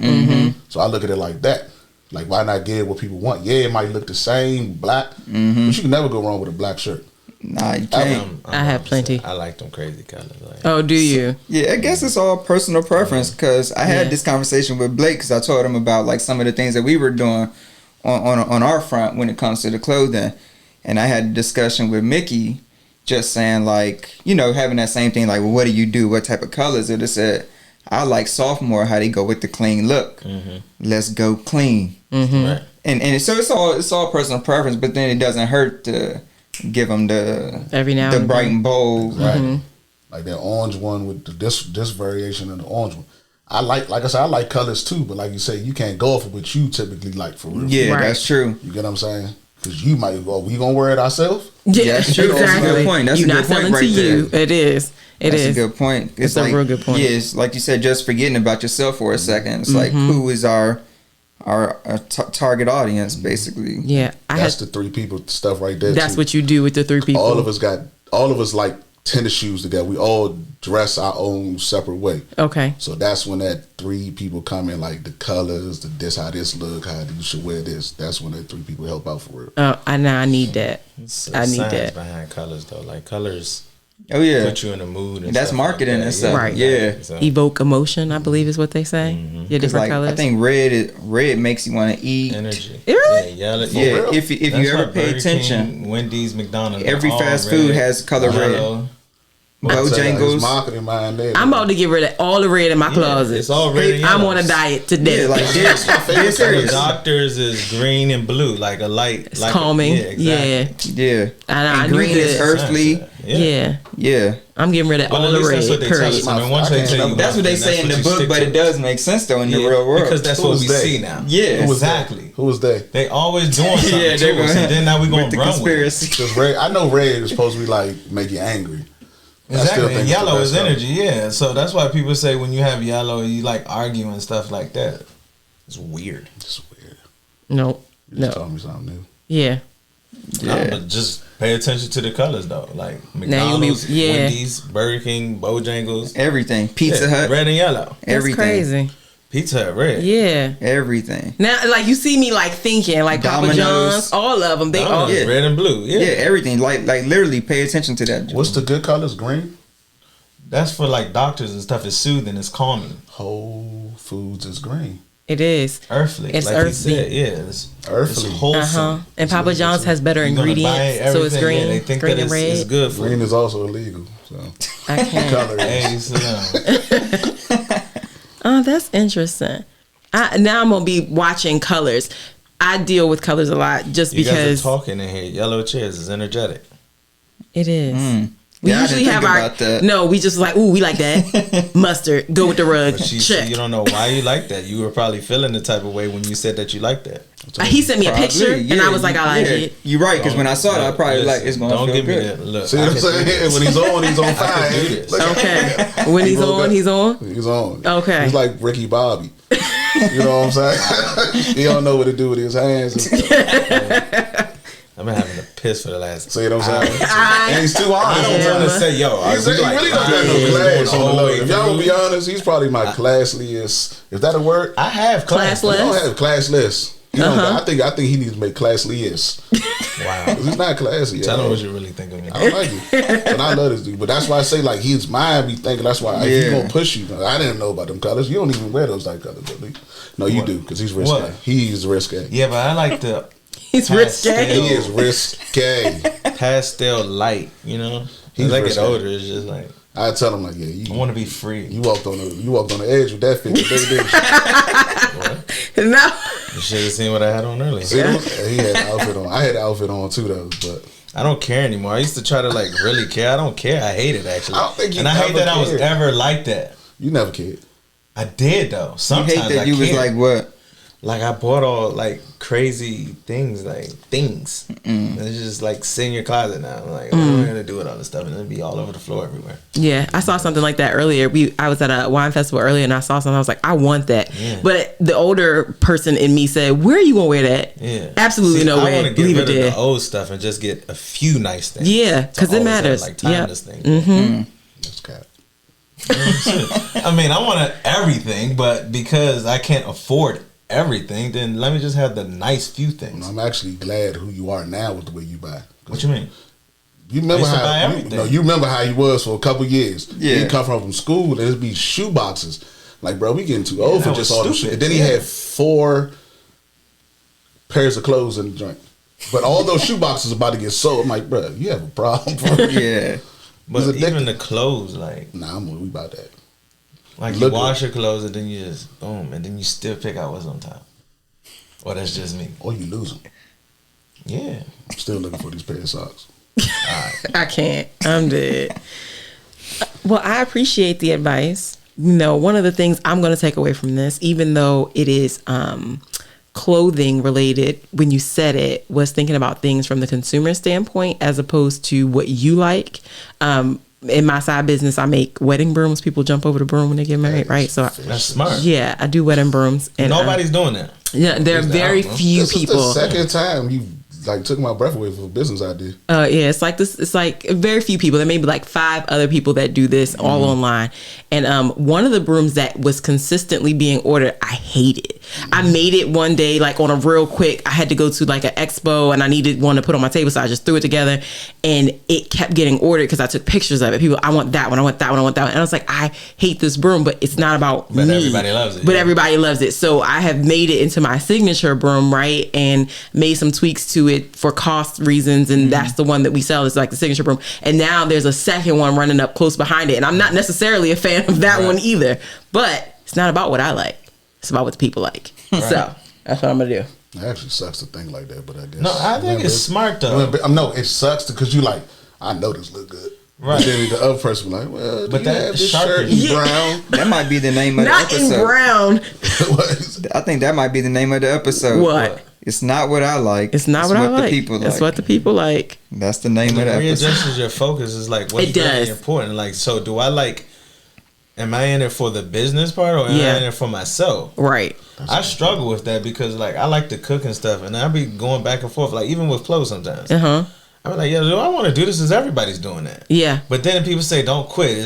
So I look at it like that. Like, why not get what people want? Yeah, it might look the same, black, but you can never go wrong with a black shirt. Nah, you can't. I have plenty. I like them crazy colors. Like, Oh, do you? Yeah, I guess it's all personal preference because I had this conversation with Blake because I told him about like some of the things that we were doing on our front when it comes to the clothing, and I had a discussion with Mickey, just saying like, you know, having that same thing like, well, what do you do? What type of colors? And it said, I like Sphmr, how they go with the clean look. Let's go clean. right. And so it's all personal preference, but then it doesn't hurt to give them the Every now the and bright then. and bold. Right. Like that orange one with this variation of the orange one. Like I said, I like colors too, but like you say, you can't go off of what you typically like for real. Yeah, Right. that's true. You get what I'm saying? Because you might go, we gonna wear it ourselves? Yeah, that's true. That's a good point. That's You're a not good point selling right to you. there. It is. That's a good point. It's a like, real good point. Yeah, it's like you said, just forgetting about yourself for a second. It's like, who is our target audience, basically? Yeah, That's the three people stuff right there. That's too. what you do with the three people. All of us like tennis shoes together. We all dress our own separate way. Okay. So that's when that three people come in, like the colors, how this look, how you should wear this. That's when that three people help out for real. I need that. It's I need science that. behind colors though. Like colors Oh yeah, put you in a mood. And that's stuff marketing like and that. stuff. Right. Yeah. So, Evoke emotion, I believe is what they say. Your 'Cause, different like, colors. I think red makes you want to eat. energy. Really? Yeah, yellow. Yeah, real? if you That's ever why pay Burger attention, King, Wendy's, McDonald's, every they're all fast red, food has color yellow. It's Bojangles. marketing mind there. I'm about to get rid of all the red in my closet. It's all red and I'm yellow. on a diet today. Yeah, like this. Dead The serious. doctors is green and blue, like a light. It's like calming. Yeah, exactly. Yeah, I and knew green is this. earthly. Yeah. Yeah, I'm getting rid of Well, all at the least that's red. what they tell us. Period. I mean, once they tell you, that's what they say in the you book, stick but to. it does make sense though in the Yeah, real world. because that's Who what was we they? see now. Yeah. Who was Exactly. Who was they? They always doing something yeah, to they're us, going. and then now we gonna with the run with it. conspiracy. Because red, I know red is supposed to be like make you angry. I still Exactly, think and it's the yellow best is color. energy, yeah. So that's why people say when you have yellow, you like argue and stuff like that. It's weird. It's weird. No. You just No. told me something new. Yeah. No, but just pay attention to the colors though. Like Now you McDonald's, be- yeah. Wendy's, Burger King, Bojangles, Everything. Pizza yeah, Hut. red and yellow. That's Everything. crazy. Pizza Hut, red. Yeah. Everything. Now, like you see me like thinking, like Papa Domino's. John's, all of them. They all. Domino's, Yeah. red and blue. Yeah. Yeah, everything. Like literally, pay attention to that. What's the good colors? Green. That's for like doctors and stuff. It's soothing. It's calming. Whole Foods is green. It is. Earthly. It's like earthy. he said. Yeah. It's Earthly. wholesome. And Papa John's has better You're gonna buy ingredients, so it's everything. green, Yeah, they think green that and it's red. good for Green you. is also illegal. So I can't. color Hey, is. so, Oh, that's interesting. Now I'm gonna be watching colors. I deal with colors a lot just you guys because are talking in here. Yellow chairs is energetic. it is. We Yeah, I usually didn't have think our about that. no. We just like, ooh, we like that mustard. Go with the rug. But Check. you don't know why you like that. You were probably feeling the type of way when you said that you like that. He sent me a picture, Probably, and I yeah, was like, I like it. You're right, because when I saw it, I probably like it's gonna Don't feel give me good. that look. See what I'm saying? When he's on fire. I can do this. Look at Okay. When he's on, he's on. He's on. Okay. He's like Ricky Bobby. You know what I'm saying? He don't know what to do with his hands. I've been having a piss for the last. See what I'm saying? I- And he's too I honest. don't Yeah. want to say, yo. He really don't got no class on the low. If y'all gonna be honest, he's probably my classliest. Is that a word? I have class. Classless. He don't have classless. He don't, I think he needs to make classliest. Wow. He's not classy. Tell y'all. them what you really think of me. I don't like it. And I love this dude. But that's why I say, like, his mind be thinking, that's why if he gonna push you. I didn't know about them colors. You don't even wear those type colors, really. No, you do, because he's risque. What? He's risque. Yeah, but I like the He's risque. He is risque. pastel light, you know? He's As I get risque. older, it's just like, I tell him, like, yeah, I you want to be free. walked on the edge with that fit today, didn't you? No. You should have seen what I had on earlier. See, he had the outfit on. I had the outfit on too, though. But I don't care anymore. I used to try to like really care. I don't care. I hate it actually. I don't think you and I hate that I was cared. ever like that. You never cared. I did though. Sometimes You hate that you was like what? Like I bought all like crazy things, It's just like sit in your closet now. I'm like, what am I gonna do with all this stuff? And it'll be all over the floor everywhere. Yeah, I saw something like that earlier. I was at a wine festival earlier, and I saw something. I was like, I want that. Yeah. But the older person in me said, "Where are you gonna wear that?" Yeah, Absolutely no I way. want to get Leave rid it of there. the old stuff and just get a few nice things. Yeah, because To it always have, matters. like Yep. timeless things. That's cap. I mean, I want everything, but because I can't afford everything, then let me just have the nice few things. I'm actually glad who you are now with the way you buy. What you mean? You remember I used to buy how everything. you remember how you was for a couple years. Yeah. He'd come from school and it'd be shoe boxes. Like, bro, we getting too old that for was just all this shit. stupid. And then he Yeah. had 4 pairs of clothes in the joint. But all those shoe boxes about to get sold. I'm like, bro, you have a problem, bro. Yeah. But He's even addicted. the clothes, like We about that. you Look wash good. your clothes and then you just boom, and then you still pick out what's on top. Or that's just me. Or you lose them. Yeah. I'm still looking for these pair of socks. I can't. I'm dead. Well, I appreciate the advice. You know, one of the things I'm going to take away from this, even though it is clothing related, when you said it, was thinking about things from the consumer standpoint as opposed to what you like. In my side business, I make wedding brooms. People jump over the broom when they get married, right? So, That's smart. yeah, I do wedding brooms. And Nobody's doing that. yeah, there are Who's very that, bro? few This people. is the second time you like took my breath away for a business idea. Yeah, it's like this. It's like very few people. There may be like 5 other people that do this all online. And one of the brooms that was consistently being ordered, I hate it. I made it one day, like on a real quick. I had to go to like an expo and I needed one to put on my table, so I just threw it together, and it kept getting ordered because I took pictures of it. People, I want that one. I want that one. I want that one. And I was like, I hate this broom, but it's not about But me. everybody loves it, But yeah. everybody loves it. So I have made it into my signature broom, right? And made some tweaks to it for cost reasons. And that's the one that we sell. It's like the signature broom. And now there's a second one running up close behind it. And I'm not necessarily a fan of that one either. But it's not about what I like. It's about what the people like. So that's what I'm going to do. It actually sucks to think like that, but I guess. No, I think it's smart though. No, it sucks because you like, I know this look good. Right. But then the other person be like, well, But do you that have this shark shirt is- in brown? That might be the name of Not the in episode. brown. I think that might be the name of the episode. What? It's not what I like. It's not what I like. The people That's like. what the people like. That's the name of the episode. Readjusts your focus is like what's It does. really important. Like, so do I like? Am I in it for the business part or am I in it for myself? Right. I struggle with that because like I like to cook and stuff, and I be going back and forth. Like even with clothes sometimes. I'm like, do I want to do this? Because everybody's doing that. Yeah. But then people say don't quit.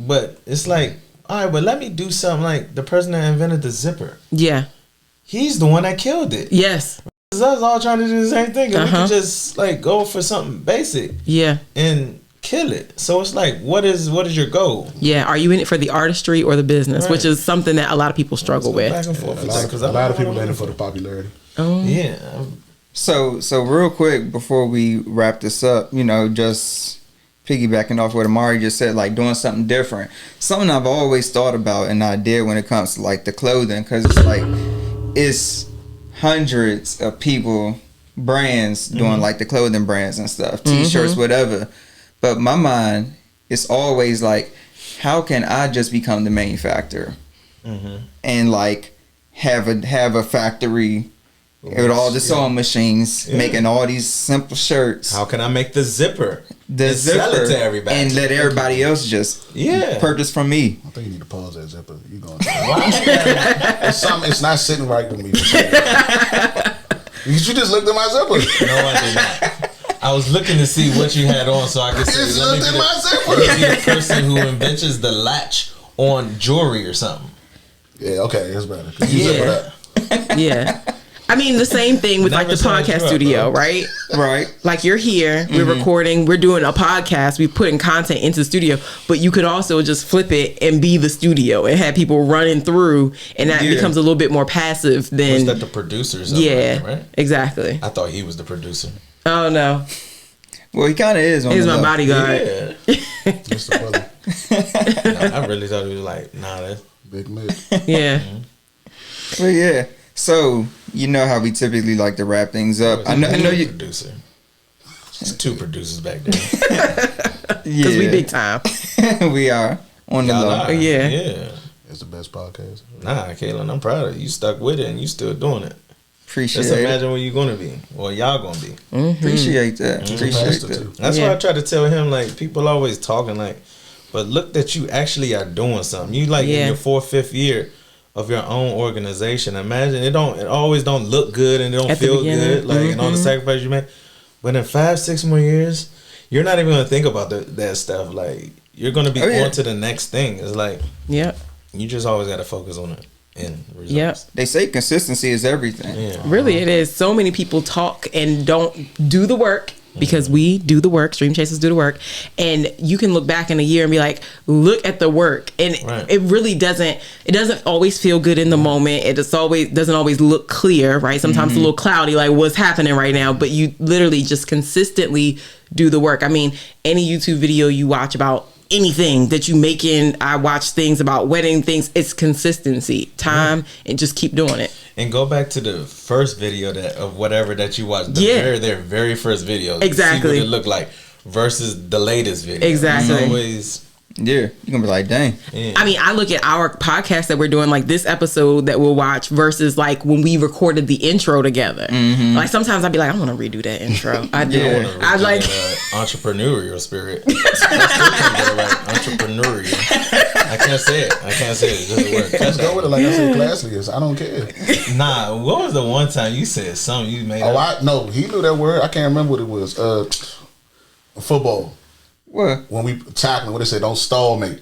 But it's like, all right, but let me do something like the person that invented the zipper. Yeah. He's the one that killed it. Yes. Us all trying to do the same thing, and we can just like go for something basic. Yeah. And kill it. So it's like, what is your goal? Yeah. Are you in it for the artistry or the business? Right. Which is something that a lot of people struggle with. Back and forth. A lot of people in it for the popularity. Yeah. So real quick before we wrap this up, just piggybacking off what Amari just said, like doing something different. Something I've always thought about and I did when it comes to like the clothing, because it's like it's hundreds of people, brands doing like the clothing brands and stuff, t-shirts, whatever. But my mind is always like, how can I just become the manufacturer and like have a factory with all the sewing machines making all these simple shirts. How can I make the zipper? The zipper sell it to everybody and let everybody else just purchase from me. I think you need to pause that zipper. You going? It's not sitting right with me. You just looked at my zipper. No, I did not. I was looking to see what you had on so I could say, It's let me looked be at my the, let me zipper. be the person who invents the latch on jewelry or something. Yeah, okay, that's better. You zip it up. Yeah. I mean, the same thing with like Never the signed you podcast up, studio, bro. right? Right. Like you're here, we're recording, we're doing a podcast, we're putting content into the studio, but you could also just flip it and be the studio and have people running through, and that becomes a little bit more passive than. Was that the producer or something? Yeah, right? Exactly. I thought he was the producer. Oh no, Well, he kind of is. he's my bodyguard. Yeah. Mr. Bully. I really thought he was like, nah, that's Big Mick. Yeah. But yeah. So you know how we typically like to wrap things up. I know you. Producer. There's 2 producers back there. Because we big time. We are on the low. Yeah. It's the best podcast. Nah, Kalan, I'm proud of you. You stuck with it and you still doing it. Appreciate Just it. imagine where you're gonna be, or y'all gonna be. Appreciate that. Appreciate that. That's why I try to tell him, like, people always talking like, but look that you actually are doing something. You like in your 4th, 5th year of your own organization. Imagine it always don't look good and it don't feel good, like and all the sacrifices you make. But in 5, 6 more years, you're not even gonna think about that stuff. Like you're gonna be on to the next thing. It's like you just always gotta focus on it. Results. They say consistency is everything. Yeah. Really, it is. So many people talk and don't do the work because we do the work. Stream chasers do the work, and you can look back in a year and be like, "Look at the work," and it really doesn't. It doesn't always feel good in the moment. It just doesn't always look clear, right? Sometimes it's a little cloudy, like what's happening right now. But you literally just consistently do the work. I mean, any YouTube video you watch about anything that you making, I watch things about wedding things. It's consistency, time, and just keep doing it. And go back to the first video of whatever that you watched. Their very first video. Exactly. See what it looked like versus the latest video. Exactly. It's always. Yeah, you're gonna be like, dang. Yeah. I mean, I look at our podcast that we're doing, like this episode that we'll watch versus like when we recorded the intro together. Like sometimes I'd be like, I want to redo that intro. I do. I like entrepreneurial spirit. I still can't get it right. Entrepreneurial. I can't say it. It doesn't work. Just go with it like I said, classicist. I don't care. Nah, what was the one time you said something you made up? No, he knew that word. I can't remember what it was. Football. What? When we tackling, what they say, don't stall, mate.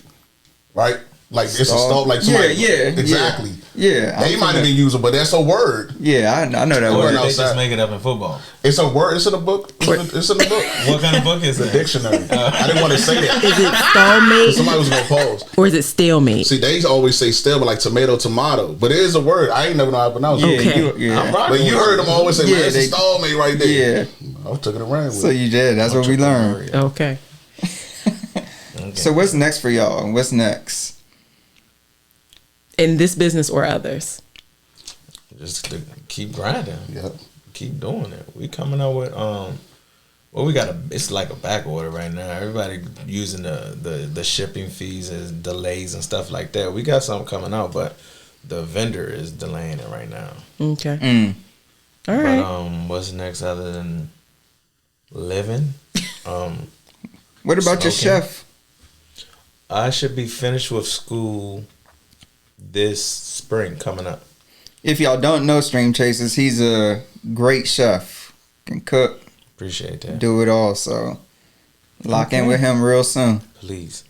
Right? Like it's a stall, like somebody. Exactly. Yeah. They might have been using, but that's a word. Yeah, I know that Or word. did they just make it up in football? It's a word. It's in the book. It's in the book. What kind of book is it? The dictionary. I didn't want to say that. Is it stalemate? Somebody was gonna pause. Or is it stalemate? See, they always say stalemate, like tomato, but it is a word. I ain't never know how to pronounce it. Okay. But you heard them always say, man, it's a stalemate right there. Yeah. I took it around with So you did. That's what we learned. Okay. So what's next for y'all? What's next? In this business or others? Just to keep grinding. Yep. Keep doing it. We coming out with well, we got it's like a back order right now. Everybody using the shipping fees as delays and stuff like that. We got something coming out, but the vendor is delaying it right now. Okay. All right. But what's next other than living? What about your chef? I should be finished with school this spring coming up. If y'all don't know Stream Chasers, he's a great chef. Can cook. Appreciate that. Do it all. So lock in with him real soon. Please.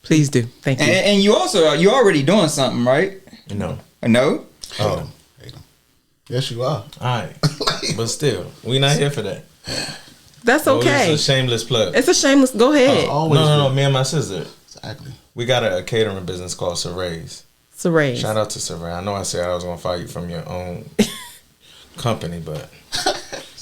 Please do. Thank you. And you already doing something, right? No. No? Oh. Hate him. Yes, you are. Alright. But still, we not here for that. That's okay. It's a shameless plug. It's a shameless. Go ahead. No. Me and my sister. Exactly. We got a catering business called Sphmr. Sphmr. Shout out to Sphmr. I know I said I was gonna fire you from your own company, but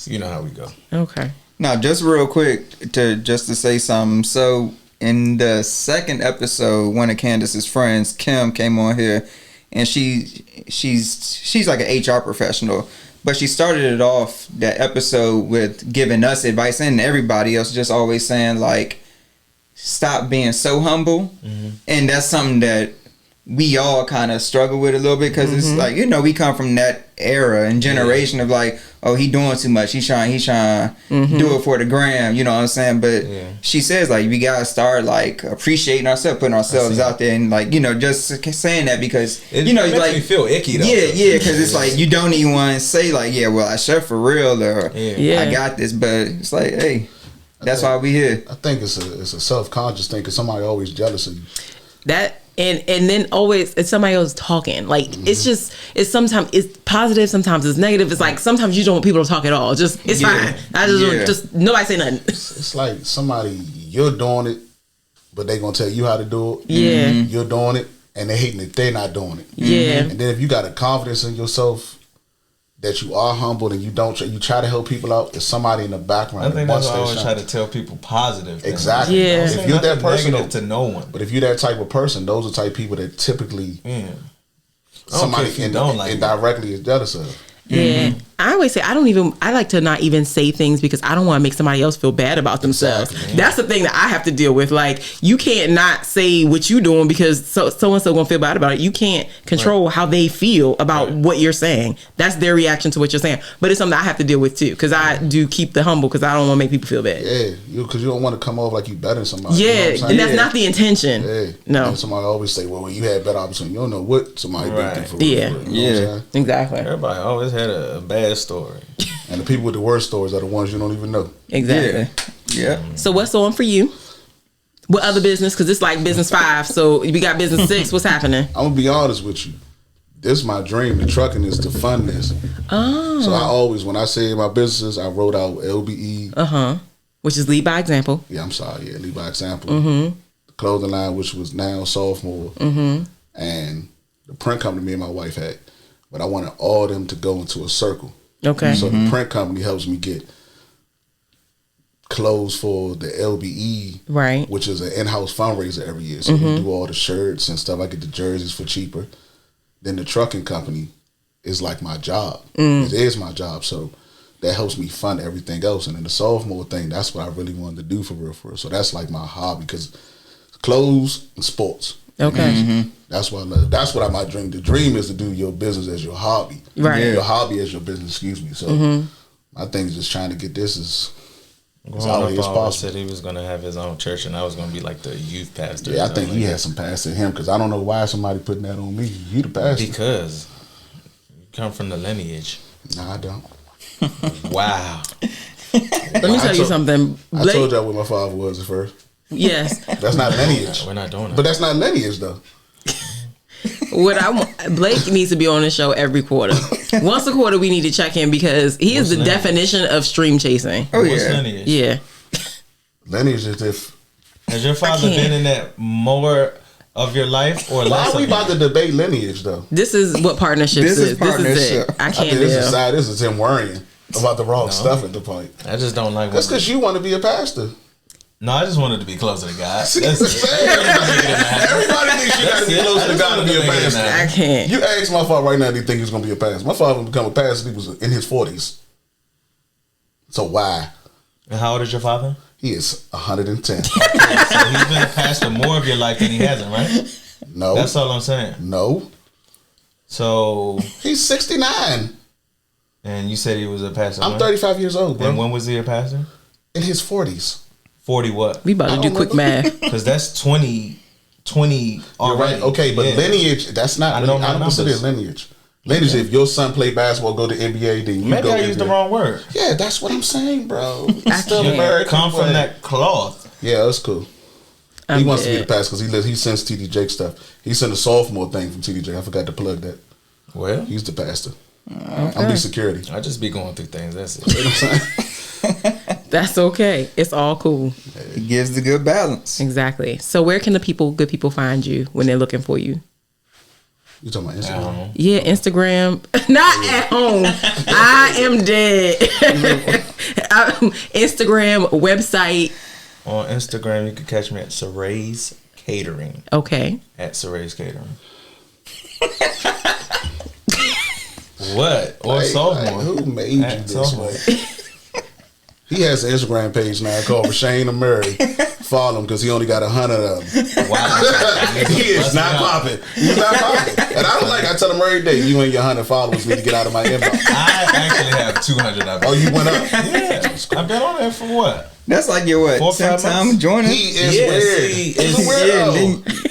you know how we go. Okay. Now, just real quick to say something. So in the second episode, one of Candace's friends, Kim, came on here, and she's like an HR professional. But she started it off that episode with giving us advice and everybody else just always saying like, stop being so humble. And that's something that we all kind of struggle with a little bit because it's like, we come from that era and generation of like, oh, he doing too much. He's trying do it for the gram. You know what I'm saying? But she says like, we got to start like appreciating ourselves, putting ourselves out there and like, just saying that because, it makes like, me feel icky though. Yeah. Cause it's like, you don't even want to say like, yeah, well, I chef for real or I got this, but it's like, hey, that's why we here. I think it's a self-conscious thing because somebody always jealous of you. That and then always it's somebody else talking. Like it's sometimes it's positive, sometimes it's negative. It's like sometimes you don't want people to talk at all. It's fine. I just nobody say nothing. It's like somebody you're doing it, but they gonna tell you how to do it. Yeah, you're doing it, and they hating that they're not doing it. Yeah, and then if you got a confidence in yourself that you are humble and you try to help people out, there's somebody in the background. I think that's why I always try to tell people positive things. Exactly. Yeah. If you're that person to no one. But if you're that type of person, those are the type of people that typically somebody indirectly is jealous of. Yeah, I always say I like to not even say things because I don't want to make somebody else feel bad about themselves. Exactly. That's the thing that I have to deal with. Like, you can't not say what you doing because so and so gonna feel bad about it. You can't control how they feel about what you're saying. That's their reaction to what you're saying. But it's something I have to deal with too, because I do keep the humble because I don't want to make people feel bad. Yeah, because you don't want to come off like you better than somebody. Yeah, you know and that's not the intention. Yeah. No. And somebody always say, well, when you had better opportunity, you don't know what somebody been through for. Yeah, you know exactly. Everybody always had a bad story. And the people with the worst stories are the ones you don't even know. Exactly. Yeah. So what's on for you? What other business? Because it's like business 5. So we got business 6. What's happening? I'm gonna be honest with you. This is my dream. The trucking is to fund this. Oh. So I always, when I say my businesses, I wrote out LBE. Which is lead by example. Yeah, I'm sorry. Yeah, lead by example. The clothing line, which was now Sphmr. And the print company me and my wife had. But I wanted all them to go into a circle. Okay. So the print company helps me get clothes for the LBE, right? Which is an in-house fundraiser every year. So we do all the shirts and stuff. I get the jerseys for cheaper. Then the trucking company is like my job. It is my job. So that helps me fund everything else. And then the Sphmr thing, that's what I really wanted to do for real. So that's like my hobby, because clothes and sports. Okay. That's what I love. That's what my dream. The dream is to do your business as your hobby. Right. Your hobby as your business, excuse me. So my thing is just trying to get this as out here as possible. Said he was going to have his own church and I was going to be like the youth pastor. Yeah, I think he had some pastor in him, because I don't know why somebody putting that on me. You the pastor. Because you come from the lineage. Nah, I don't. Wow. Let me tell you something. I told y'all what my father was at first. Yes. That's not lineage. We're not doing it. But that's not lineage, though. What I want, Blake needs to be on the show every quarter. Once a quarter, we need to check in because he is the definition of stream chasing. Oh, What's lineage? Yeah. Lineage is if... Has your father been in that more of your life or less? Why are we about to debate lineage, though? This is what partnerships is. This is it. I can't this is him worrying about the wrong stuff at the point. I just don't like. That's because you want to be a pastor. No, I just wanted to be closer to God. That's Everybody thinks you got to be closer to God to be a pastor. I can't. You ask my father right now, do you think he's going to be a pastor? My father become a pastor, he was in his 40s. So why? And how old is your father? He is 110. Okay, so he's been a pastor more of your life than he hasn't, right? No. That's all I'm saying. No. So... He's 69. And you said he was a pastor. I'm 35 years old, bro. And when was he a pastor? In his 40s. 40 what? We about to do quick math. Because that's 20 already. You're right. Okay, but lineage, that's not... I don't consider it lineage. Lineage, if your son play basketball, go to NBA, then you Maybe go I used the wrong word. Yeah, that's what I'm saying, bro. I can't. Come from that cloth. Yeah, that's cool. He wants to be the pastor because he sends TD Jake stuff. He sent a sophomore thing from TD Jake. I forgot to plug that. Well, he's the pastor. I'm the security. I just be going through things. That's it. You know what I'm saying? That's okay. It's all cool. It gives the good balance. Exactly. So where can good people find you when they're looking for you? You talking about Instagram? Yeah, Instagram. Not at home. I am dead. Instagram, website. On Instagram, you can catch me at Saray's Catering. Okay. At Saray's Catering. What? Or Sphmr. Who made you this way? He has an Instagram page now called Boog and Amiri. Follow him because he only got 100 of them. Wow. He is not popping. He's not popping. And I tell him every day, you and your 100 followers need to get out of my inbox. I actually have 200 of them. Oh, you went up? Yeah. I've been on there for what? That's like your what? 10th time joining? He is weird. He's a weirdo.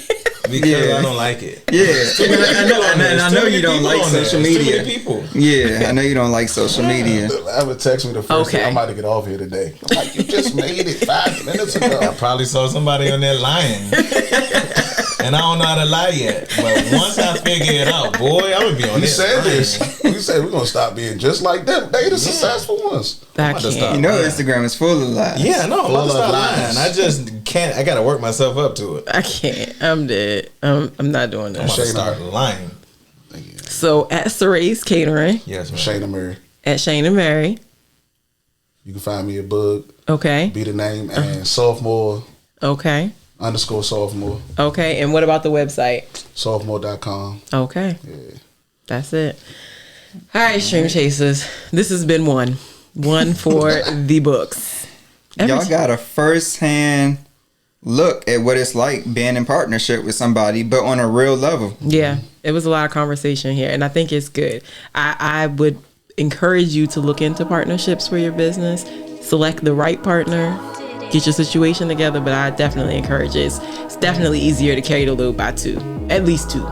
Because I don't like it. Yeah, I know you don't like social media. People. Yeah, I know you don't like social media. I would text me the first day. I'm about to get off here today. I'm like, you just made it 5 minutes ago. I probably saw somebody on there lying. And I don't know how to lie yet. But once I figure it out, boy, I'm going to be on We this. said this. We said we're going to stop being just like them. They the successful ones. I can't. You know Instagram is full of lies. Yeah, I know. I'm about to stop lying. lies. I just can't. I got to work myself up to it. I can't. I'm dead. I'm not doing I'm about that. to start lying. So at Saray's Catering. Yes, man. Shane Amiri. At Shane and Mary. You can find me at Boog. Okay. Be the name. And Sphmr. Okay. _sophomore. Okay, and what about the website? Sophomore.com. Okay. Yeah. That's it. All right, Stream Chasers. This has been one for the books. Y'all got a first-hand look at what it's like being in partnership with somebody, but on a real level. Yeah, it was a lot of conversation here, and I think it's good. I would encourage you to look into partnerships for your business. Select the right partner. Get your situation together, but I definitely encourage it. It's definitely easier to carry the load by two. At least two.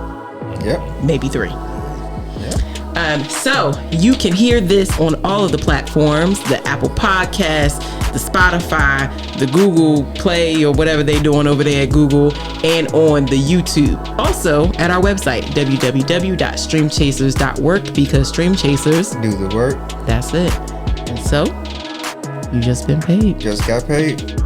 Yep. Maybe three. Yep. So you can hear this on all of the platforms, the Apple Podcasts, the Spotify, the Google Play, or whatever they're doing over there at Google, and on the YouTube. Also at our website, www.streamchasers.work, because Stream Chasers do the work. That's it. And so, you just been paid. Just got paid.